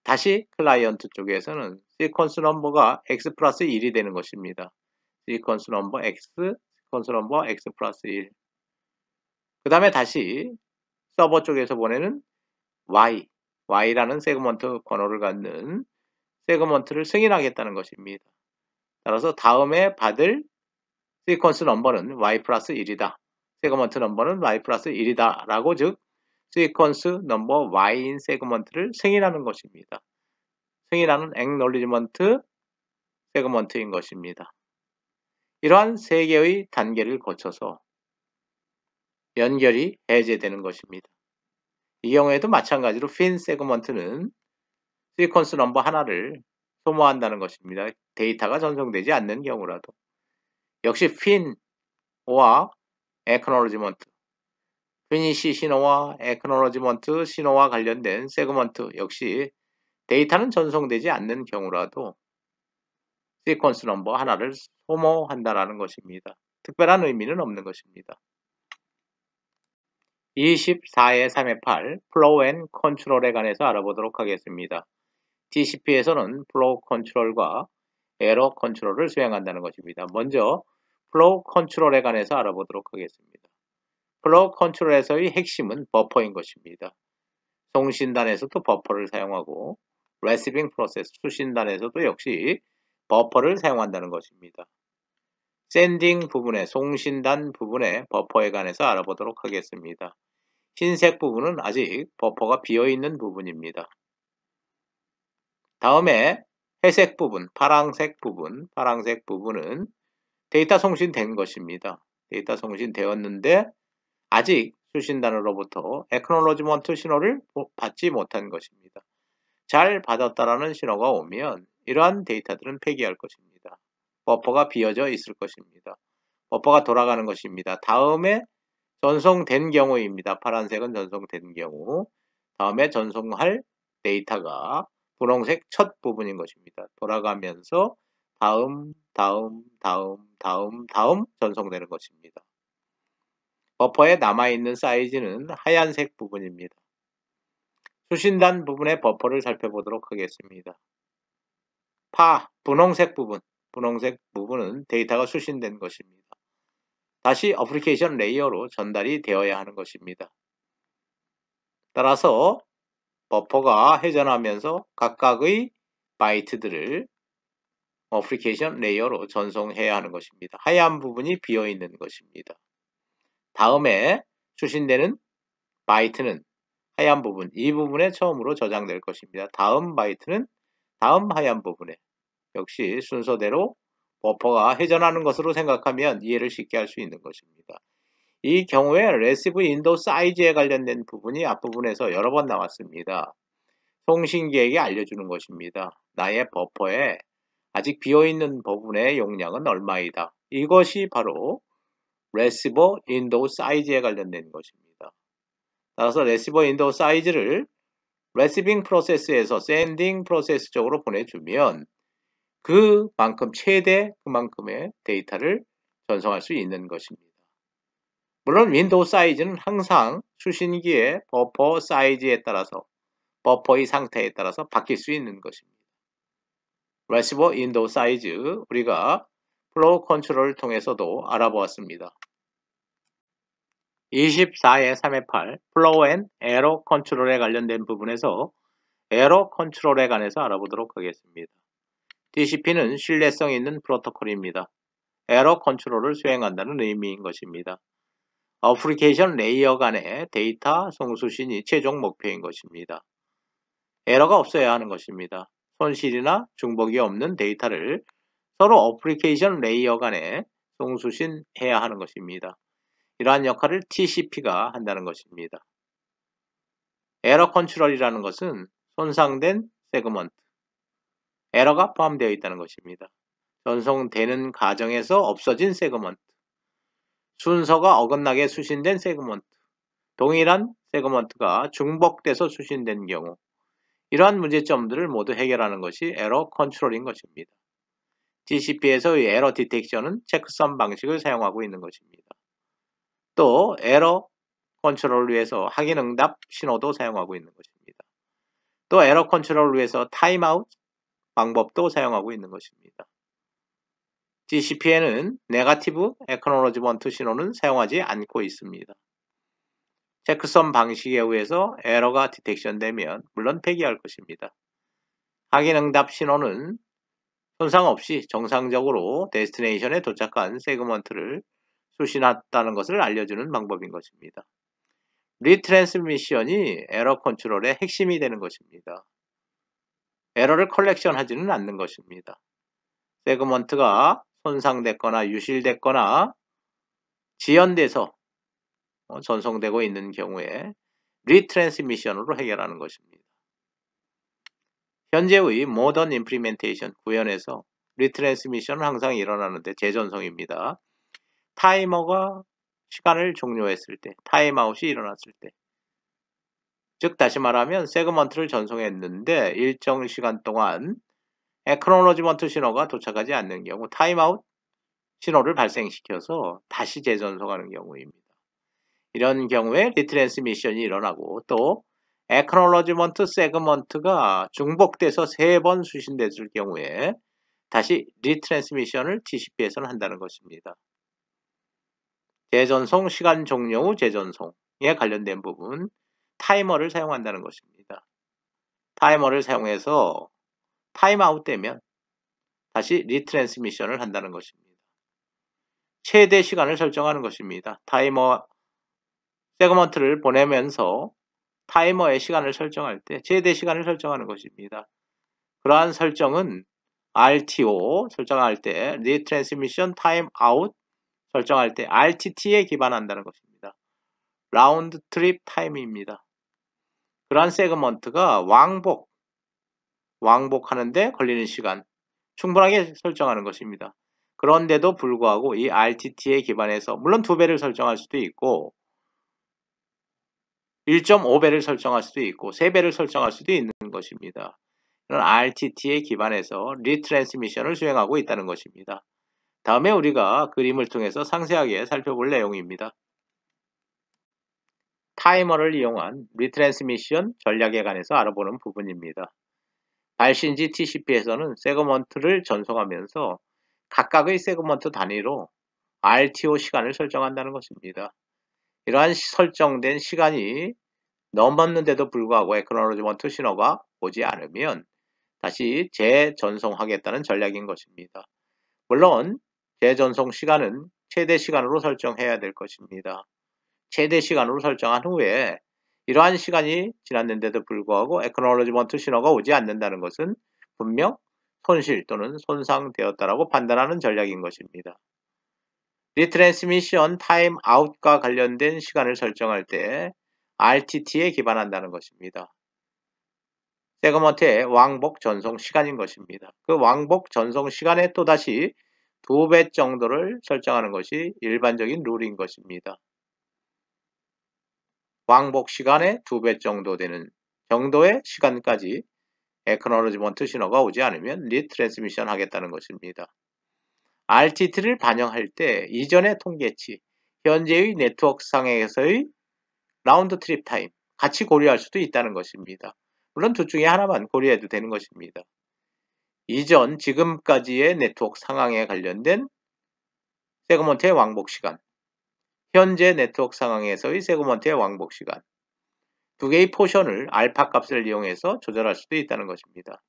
다시 클라이언트 쪽에서는 시퀀스 넘버가 X 플러스 1이 되는 것입니다. 시퀀스 넘버 X, 시퀀스 넘버 X 플러스 1. 그 다음에 다시 서버 쪽에서 보내는 Y라는 세그먼트 번호를 갖는 세그먼트를 승인하겠다는 것입니다. 따라서 다음에 받을 시퀀스 넘버는 Y 플러스 1이다. 세그먼트 넘버는 Y 플러스 1이다. 라고 즉 시퀀스 넘버 Y인 세그먼트를 승인하는 것입니다. 승인하는 액놀리지먼트 세그먼트인 것입니다. 이러한 세 개의 단계를 거쳐서 연결이 해제되는 것입니다. 이 경우에도 마찬가지로 핀 세그먼트는 시퀀스 넘버 하나를 소모한다는 것입니다. 데이터가 전송되지 않는 경우라도. 역시 핀과 액놀리지먼트, 피니시 신호와 액놀리지먼트 신호와 관련된 세그먼트 역시 데이터는 전송되지 않는 경우라도 시퀀스 넘버 하나를 소모한다라는 것입니다. 특별한 의미는 없는 것입니다. 24의 3의 8 플로우 앤 컨트롤에 관해서 알아보도록 하겠습니다. TCP에서는 플로우 컨트롤과 에러 컨트롤을 수행한다는 것입니다. 먼저 플로우 컨트롤에 관해서 알아보도록 하겠습니다. 플로우 컨트롤에서의 핵심은 버퍼인 것입니다. 송신단에서도 버퍼를 사용하고 레시빙 프로세스 수신단에서도 역시 버퍼를 사용한다는 것입니다. 샌딩 부분의 송신단 부분의 버퍼에 관해서 알아보도록 하겠습니다. 흰색 부분은 아직 버퍼가 비어있는 부분입니다. 다음에 회색 부분, 파란색 부분은 데이터 송신된 것입니다. 데이터 송신되었는데 아직 수신단으로부터 액놀러지먼트 신호를 받지 못한 것입니다. 잘 받았다라는 신호가 오면 이러한 데이터들은 폐기할 것입니다. 버퍼가 비어져 있을 것입니다. 버퍼가 돌아가는 것입니다. 다음에 전송된 경우입니다. 파란색은 전송된 경우. 다음에 전송할 데이터가 분홍색 첫 부분인 것입니다. 돌아가면서 다음 전송되는 것입니다. 버퍼에 남아있는 사이즈는 하얀색 부분입니다. 수신단 부분의 버퍼를 살펴보도록 하겠습니다. 분홍색 부분은 데이터가 수신된 것입니다. 다시 어플리케이션 레이어로 전달이 되어야 하는 것입니다. 따라서 버퍼가 회전하면서 각각의 바이트들을 어플리케이션 레이어로 전송해야 하는 것입니다. 하얀 부분이 비어있는 것입니다. 다음에 수신되는 바이트는 하얀 부분, 이 부분에 처음으로 저장될 것입니다. 다음 바이트는 다음 하얀 부분에 역시 순서대로 버퍼가 회전하는 것으로 생각하면 이해를 쉽게 할 수 있는 것입니다. 이 경우에 레시브 윈도우 사이즈에 관련된 부분이 앞부분에서 여러 번 나왔습니다. 송신기에게 알려주는 것입니다. 나의 버퍼에 아직 비어있는 부분의 용량은 얼마이다. 이것이 바로 레시버 윈도우 사이즈에 관련된 것입니다. 따라서 레시버 윈도우 사이즈를 레시빙 프로세스에서 샌딩 프로세스 쪽으로 보내주면 그만큼 최대 그만큼의 데이터를 전송할 수 있는 것입니다. 물론 윈도우 사이즈는 항상 수신기의 버퍼 사이즈에 따라서 버퍼의 상태에 따라서 바뀔 수 있는 것입니다. 레시버 윈도우 사이즈 우리가 플로우 컨트롤을 통해서도 알아보았습니다. 24의 328 플로우 앤 에러 컨트롤에 관련된 부분에서 에러 컨트롤에 관해서 알아보도록 하겠습니다. TCP는 신뢰성 있는 프로토콜입니다. 에러 컨트롤을 수행한다는 의미인 것입니다. 어플리케이션 레이어 간의 데이터 송수신이 최종 목표인 것입니다. 에러가 없어야 하는 것입니다. 손실이나 중복이 없는 데이터를 서로 어플리케이션 레이어 간에 송수신해야 하는 것입니다. 이러한 역할을 TCP가 한다는 것입니다. 에러 컨트롤이라는 것은 손상된 세그먼트, 에러가 포함되어 있다는 것입니다. 전송되는 과정에서 없어진 세그먼트, 순서가 어긋나게 수신된 세그먼트, 동일한 세그먼트가 중복돼서 수신된 경우 이러한 문제점들을 모두 해결하는 것이 에러 컨트롤인 것입니다. TCP에서의 에러 디텍션은 체크섬 방식을 사용하고 있는 것입니다. 또 에러 컨트롤을 위해서 확인응답 신호도 사용하고 있는 것입니다. 또 에러 컨트롤을 위해서 타임아웃 방법도 사용하고 있는 것입니다. TCP에는 네거티브 애크놀로지먼트 신호는 사용하지 않고 있습니다. 체크섬 방식에 의해서 에러가 디텍션 되면 물론 폐기할 것입니다. 확인응답 신호는 손상 없이 정상적으로 데스티네이션에 도착한 세그먼트를 수신했다는 것을 알려주는 방법인 것입니다. 리트랜스미션이 에러 컨트롤의 핵심이 되는 것입니다. 에러를 컬렉션하지는 않는 것입니다. 세그먼트가 손상됐거나 유실됐거나 지연돼서 전송되고 있는 경우에 리트랜스미션으로 해결하는 것입니다. 현재의 모던 임플리멘테이션 구현에서 리트랜스미션은 항상 일어나는데 재전송입니다. 타이머가 시간을 종료했을 때, 타임아웃이 일어났을 때, 즉 다시 말하면 세그먼트를 전송했는데 일정 시간 동안 애크놀로지먼트 신호가 도착하지 않는 경우 타임아웃 신호를 발생시켜서 다시 재전송하는 경우입니다. 이런 경우에 리트랜스미션이 일어나고 또 애크놀로지먼트 세그먼트가 중복돼서 3번 수신됐을 경우에 다시 리트랜스미션을 TCP에서는 한다는 것입니다. 재전송 시간 종료 후 재전송에 관련된 부분 타이머를 사용한다는 것입니다. 타이머를 사용해서 타임아웃 되면 다시 리트랜스미션을 한다는 것입니다. 최대 시간을 설정하는 것입니다. 타이머 세그먼트를 보내면서 타이머의 시간을 설정할 때 최대 시간을 설정하는 것입니다. 그러한 설정은 RTO 설정할 때 Retransmission Time Out 설정할 때 RTT에 기반한다는 것입니다. 라운드 트립 타임입니다. 그러한 세그먼트가 왕복하는데 걸리는 시간 충분하게 설정하는 것입니다. 그런데도 불구하고 이 RTT에 기반해서 물론 2배를 설정할 수도 있고 1.5배를 설정할 수도 있고 3배를 설정할 수도 있는 것입니다. 이런 RTT에 기반해서 리트랜스미션을 수행하고 있다는 것입니다. 다음에 우리가 그림을 통해서 상세하게 살펴볼 내용입니다. 타이머를 이용한 리트랜스미션 전략에 관해서 알아보는 부분입니다. 발신지 TCP에서는 세그먼트를 전송하면서 각각의 세그먼트 단위로 RTO 시간을 설정한다는 것입니다. 이러한 설정된 시간이 넘었는데도 불구하고 애크놀로지먼트 신호가 오지 않으면 다시 재전송하겠다는 전략인 것입니다. 물론 재전송 시간은 최대 시간으로 설정해야 될 것입니다. 최대 시간으로 설정한 후에 이러한 시간이 지났는데도 불구하고 애크놀로지먼트 신호가 오지 않는다는 것은 분명 손실 또는 손상되었다라고 판단하는 전략인 것입니다. 리트랜스미션 타임 아웃과 관련된 시간을 설정할 때 RTT에 기반한다는 것입니다. 세그먼트의 왕복 전송 시간인 것입니다. 그 왕복 전송 시간에 또다시 2배 정도를 설정하는 것이 일반적인 룰인 것입니다. 왕복 시간의 2배 정도 되는 정도의 시간까지 애크놀로지먼트 신호가 오지 않으면 리트랜스미션 하겠다는 것입니다. RTT를 반영할 때 이전의 통계치, 현재의 네트워크 상에서의 라운드 트립 타임 같이 고려할 수도 있다는 것입니다. 물론 둘 중에 하나만 고려해도 되는 것입니다. 이전 지금까지의 네트워크 상황에 관련된 세그먼트의 왕복 시간, 현재 네트워크 상황에서의 세그먼트의 왕복 시간, 두 개의 포션을 알파 값을 이용해서 조절할 수도 있다는 것입니다.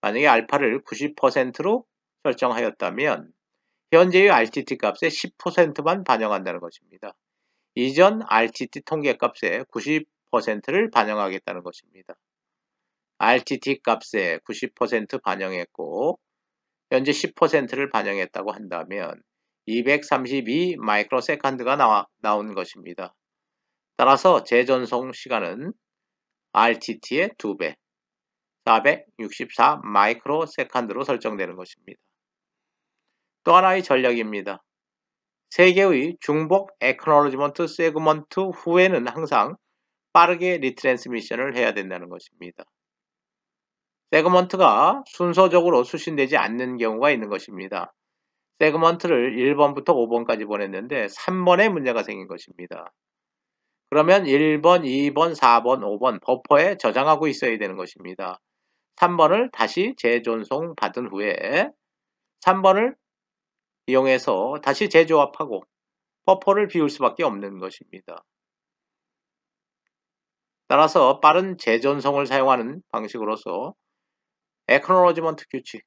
만약에 알파를 90%로 설정하였다면 현재의 RTT 값의 10%만 반영한다는 것입니다. 이전 RTT 통계값의 90%를 반영하겠다는 것입니다. RTT 값의 90% 반영했고 현재 10%를 반영했다고 한다면 232 마이크로세컨드가 나온 것입니다. 따라서 재전송 시간은 RTT의 2배, 464 마이크로세컨드로 설정되는 것입니다. 또 하나의 전략입니다. 3개의 중복 애크놀로지먼트 세그먼트 후에는 항상 빠르게 리트랜스미션을 해야 된다는 것입니다. 세그먼트가 순서적으로 수신되지 않는 경우가 있는 것입니다. 세그먼트를 1번부터 5번까지 보냈는데 3번에 문제가 생긴 것입니다. 그러면 1번, 2번, 4번, 5번 버퍼에 저장하고 있어야 되는 것입니다. 3번을 다시 재전송 받은 후에 3번을 이용해서 다시 재조합하고 버퍼를 비울 수밖에 없는 것입니다. 따라서 빠른 재전송을 사용하는 방식으로서 애크놀로지먼트 규칙,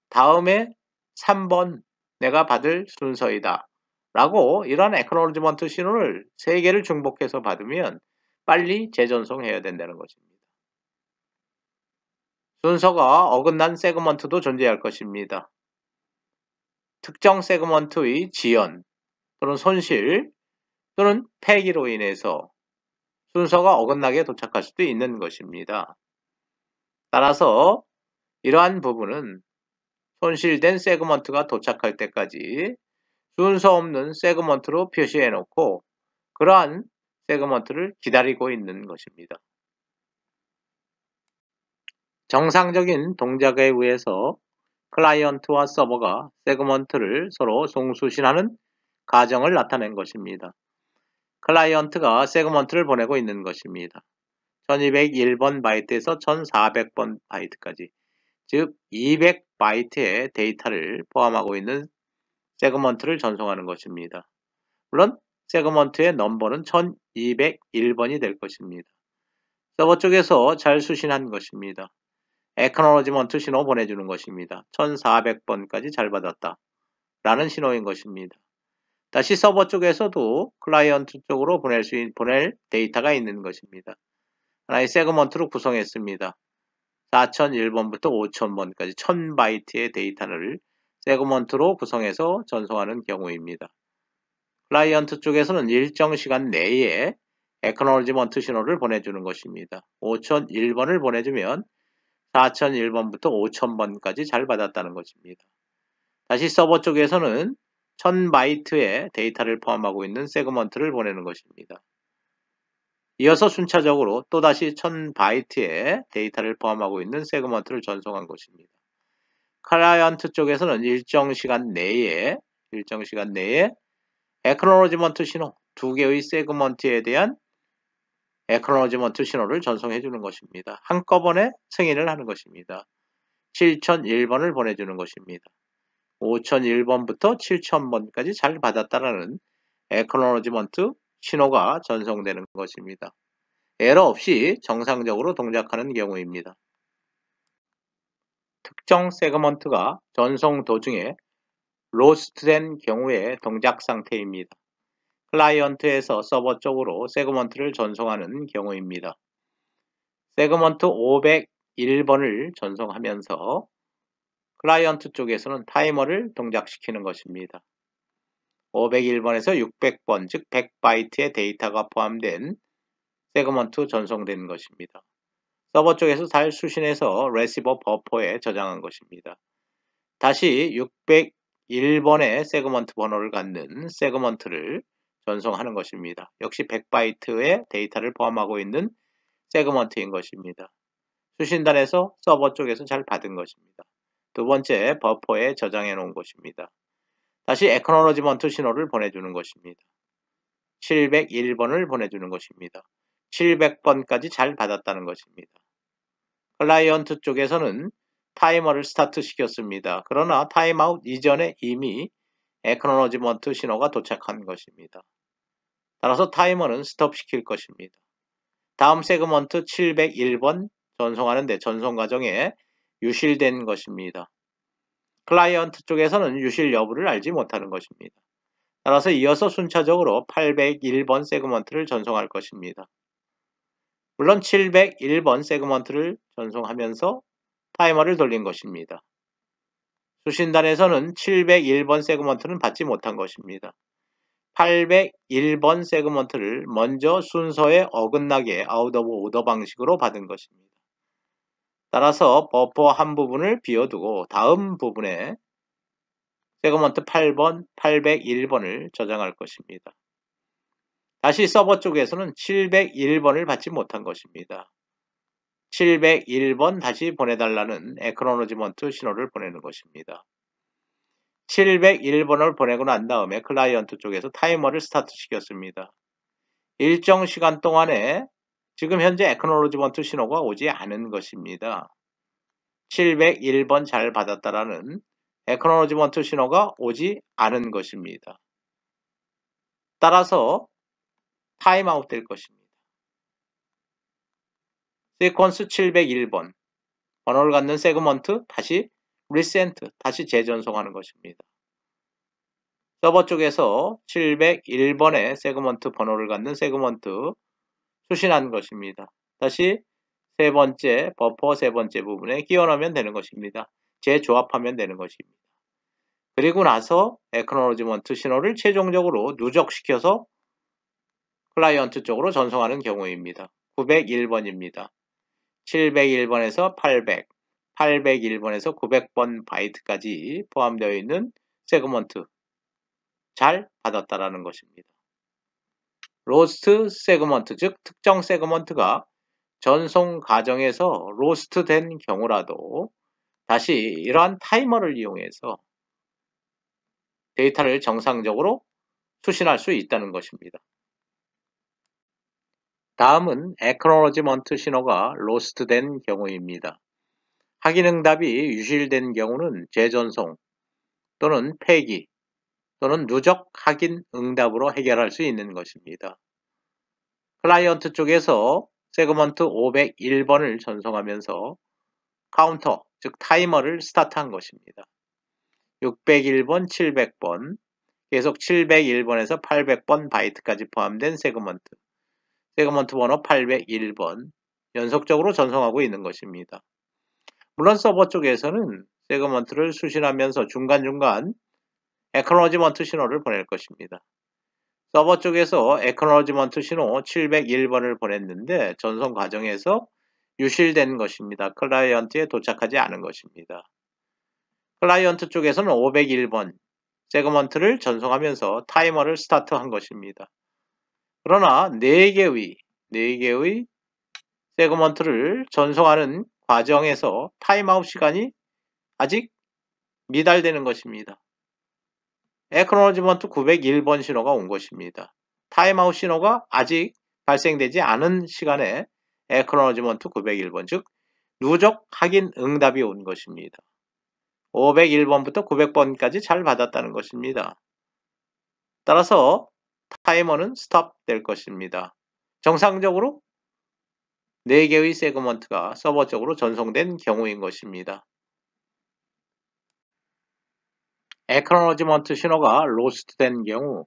다음에 3번 내가 받을 순서이다 라고 이런 애크놀로지먼트 신호를 3개를 중복해서 받으면 빨리 재전송해야 된다는 것입니다. 순서가 어긋난 세그먼트도 존재할 것입니다. 특정 세그먼트의 지연 또는 손실 또는 폐기로 인해서 순서가 어긋나게 도착할 수도 있는 것입니다. 따라서 이러한 부분은 손실된 세그먼트가 도착할 때까지 순서 없는 세그먼트로 표시해 놓고 그러한 세그먼트를 기다리고 있는 것입니다. 정상적인 동작에 의해서 클라이언트와 서버가 세그먼트를 서로 송수신하는 과정을 나타낸 것입니다. 클라이언트가 세그먼트를 보내고 있는 것입니다. 1201번 바이트에서 1400번 바이트까지, 즉 200바이트의 데이터를 포함하고 있는 세그먼트를 전송하는 것입니다. 물론 세그먼트의 넘버는 1201번이 될 것입니다. 서버 쪽에서 잘 수신한 것입니다. 애크놀로지먼트 신호 보내주는 것입니다. 1400번까지 잘 받았다 라는 신호인 것입니다. 다시 서버 쪽에서도 클라이언트 쪽으로 보낼 데이터가 있는 것입니다. 하나의 세그먼트로 구성했습니다. 4001번부터 5000번까지 1000바이트의 데이터를 세그먼트로 구성해서 전송하는 경우입니다. 클라이언트 쪽에서는 일정 시간 내에 애크놀로지먼트 신호를 보내주는 것입니다. 5001번을 보내주면 4001번부터 5000번까지 잘 받았다는 것입니다. 다시 서버 쪽에서는 1000바이트의 데이터를 포함하고 있는 세그먼트를 보내는 것입니다. 이어서 순차적으로 또다시 1000바이트의 데이터를 포함하고 있는 세그먼트를 전송한 것입니다. 클라이언트 쪽에서는 일정 시간 내에 애크놀로지먼트 신호 2개의 세그먼트에 대한 애크놀로지먼트 신호를 전송해 주는 것입니다. 한꺼번에 승인을 하는 것입니다. 7001번을 보내주는 것입니다. 5001번부터 7000번까지 잘 받았다라는 애크놀로지먼트 신호가 전송되는 것입니다. 에러 없이 정상적으로 동작하는 경우입니다. 특정 세그먼트가 전송 도중에 로스트된 경우의 동작 상태입니다. 클라이언트에서 서버 쪽으로 세그먼트를 전송하는 경우입니다. 세그먼트 501번을 전송하면서 클라이언트 쪽에서는 타이머를 동작시키는 것입니다. 501번에서 600번, 즉 100바이트의 데이터가 포함된 세그먼트 전송된 것입니다. 서버 쪽에서 잘 수신해서 레시버 버퍼에 저장한 것입니다. 다시 601번의 세그먼트 번호를 갖는 세그먼트를 전송하는 것입니다. 역시 100바이트의 데이터를 포함하고 있는 세그먼트인 것입니다. 수신단에서 서버 쪽에서 잘 받은 것입니다. 두 번째, 버퍼에 저장해 놓은 것입니다. 다시 애크놀로지먼트 신호를 보내주는 것입니다. 701번을 보내주는 것입니다. 700번까지 잘 받았다는 것입니다. 클라이언트 쪽에서는 타이머를 스타트 시켰습니다. 그러나 타임아웃 이전에 이미 애크놀로지먼트 신호가 도착한 것입니다. 따라서 타이머는 스톱 시킬 것입니다. 다음 세그먼트 701번 전송하는데 전송 과정에 유실된 것입니다. 클라이언트 쪽에서는 유실 여부를 알지 못하는 것입니다. 따라서 이어서 순차적으로 801번 세그먼트를 전송할 것입니다. 물론 701번 세그먼트를 전송하면서 타이머를 돌린 것입니다. 수신단에서는 701번 세그먼트는 받지 못한 것입니다. 801번 세그먼트를 먼저 순서에 어긋나게 아웃 오브 오더 방식으로 받은 것입니다. 따라서 버퍼 한 부분을 비워두고 다음 부분에 세그먼트 8번, 801번을 저장할 것입니다. 다시 서버 쪽에서는 701번을 받지 못한 것입니다. 701번 다시 보내달라는 애크놀로지먼트 신호를 보내는 것입니다. 701번을 보내고 난 다음에 클라이언트 쪽에서 타이머를 스타트 시켰습니다. 일정 시간 동안에 지금 현재 애크놀로지먼트 신호가 오지 않은 것입니다. 701번 잘 받았다라는 애크놀로지먼트 신호가 오지 않은 것입니다. 따라서 타임아웃 될 것입니다. 시퀀스 701번 번호를 갖는 세그먼트 다시 리센트 다시 재전송하는 것입니다. 서버 쪽에서 701번의 세그먼트 번호를 갖는 세그먼트 수신한 것입니다. 다시 세 번째 버퍼 세 번째 부분에 끼워 넣으면 되는 것입니다. 재조합하면 되는 것입니다. 그리고 나서 애크놀로지먼트 신호를 최종적으로 누적시켜서 클라이언트 쪽으로 전송하는 경우입니다. 901번입니다. 701번에서 800, 801번에서 900번 바이트까지 포함되어 있는 세그먼트 잘 받았다라는 것입니다. 로스트 세그먼트, 즉 특정 세그먼트가 전송 과정에서 로스트 된 경우라도 다시 이러한 타이머를 이용해서 데이터를 정상적으로 수신할 수 있다는 것입니다. 다음은 애크놀로지먼트 신호가 로스트 된 경우입니다. 확인응답이 유실된 경우는 재전송 또는 폐기 또는 누적 확인 응답으로 해결할 수 있는 것입니다. 클라이언트 쪽에서 세그먼트 501번을 전송하면서 카운터, 즉 타이머를 스타트한 것입니다. 601번, 700번, 계속 701번에서 800번 바이트까지 포함된 세그먼트 번호 801번 연속적으로 전송하고 있는 것입니다. 물론 서버 쪽에서는 세그먼트를 수신하면서 중간중간 애크놀로지먼트 신호를 보낼 것입니다. 서버 쪽에서 애크놀로지먼트 신호 701번을 보냈는데 전송 과정에서 유실된 것입니다. 클라이언트에 도착하지 않은 것입니다. 클라이언트 쪽에서는 501번 세그먼트를 전송하면서 타이머를 스타트한 것입니다. 그러나 4개의 세그먼트를 전송하는 과정에서 타임아웃 시간이 아직 미달되는 것입니다. 애크놀로지먼트 901번 신호가 온 것입니다. 타임아웃 신호가 아직 발생되지 않은 시간에 애크놀로지먼트 901번, 즉 누적 확인 응답이 온 것입니다. 501번부터 900번까지 잘 받았다는 것입니다. 따라서 타이머는 스톱 될 것입니다. 정상적으로 4개의 세그먼트가 서버 쪽으로 전송된 경우인 것입니다. 애크놀로지먼트 신호가 로스트 된 경우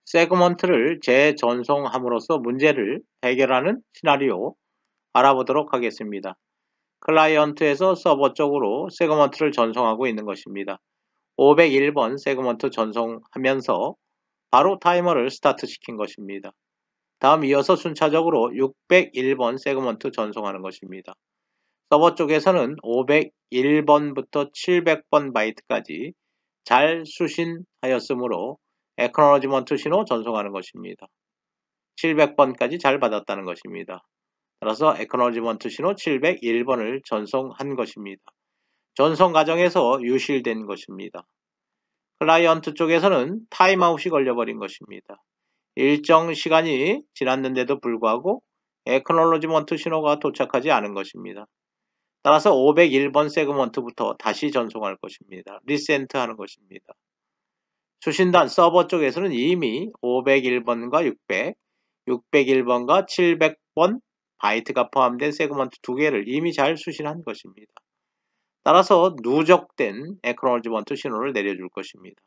세그먼트를 재전송함으로써 문제를 해결하는 시나리오 알아보도록 하겠습니다. 클라이언트에서 서버 쪽으로 세그먼트를 전송하고 있는 것입니다. 501번 세그먼트 전송하면서 바로 타이머를 스타트 시킨 것입니다. 다음 이어서 순차적으로 601번 세그먼트 전송하는 것입니다. 서버 쪽에서는 501번부터 700번 바이트까지 잘 수신하였으므로 애크놀로지먼트 신호 전송하는 것입니다. 700번까지 잘 받았다는 것입니다. 따라서 acknowledgement 신호 701번을 전송한 것입니다. 전송 과정에서 유실된 것입니다. 클라이언트 쪽에서는 타임아웃이 걸려버린 것입니다. 일정 시간이 지났는데도 불구하고 acknowledgement 신호가 도착하지 않은 것입니다. 따라서 501번 세그먼트부터 다시 전송할 것입니다. 리센트 하는 것입니다. 수신단 서버 쪽에서는 이미 501번과 601번과 700번 바이트가 포함된 세그먼트 2개를 이미 잘 수신한 것입니다. 따라서 누적된 acknowledgement 신호를 내려줄 것입니다.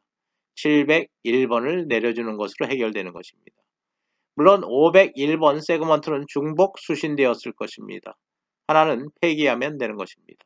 701번을 내려주는 것으로 해결되는 것입니다. 물론 501번 세그먼트는 중복 수신되었을 것입니다. 하나는 폐기하면 되는 것입니다.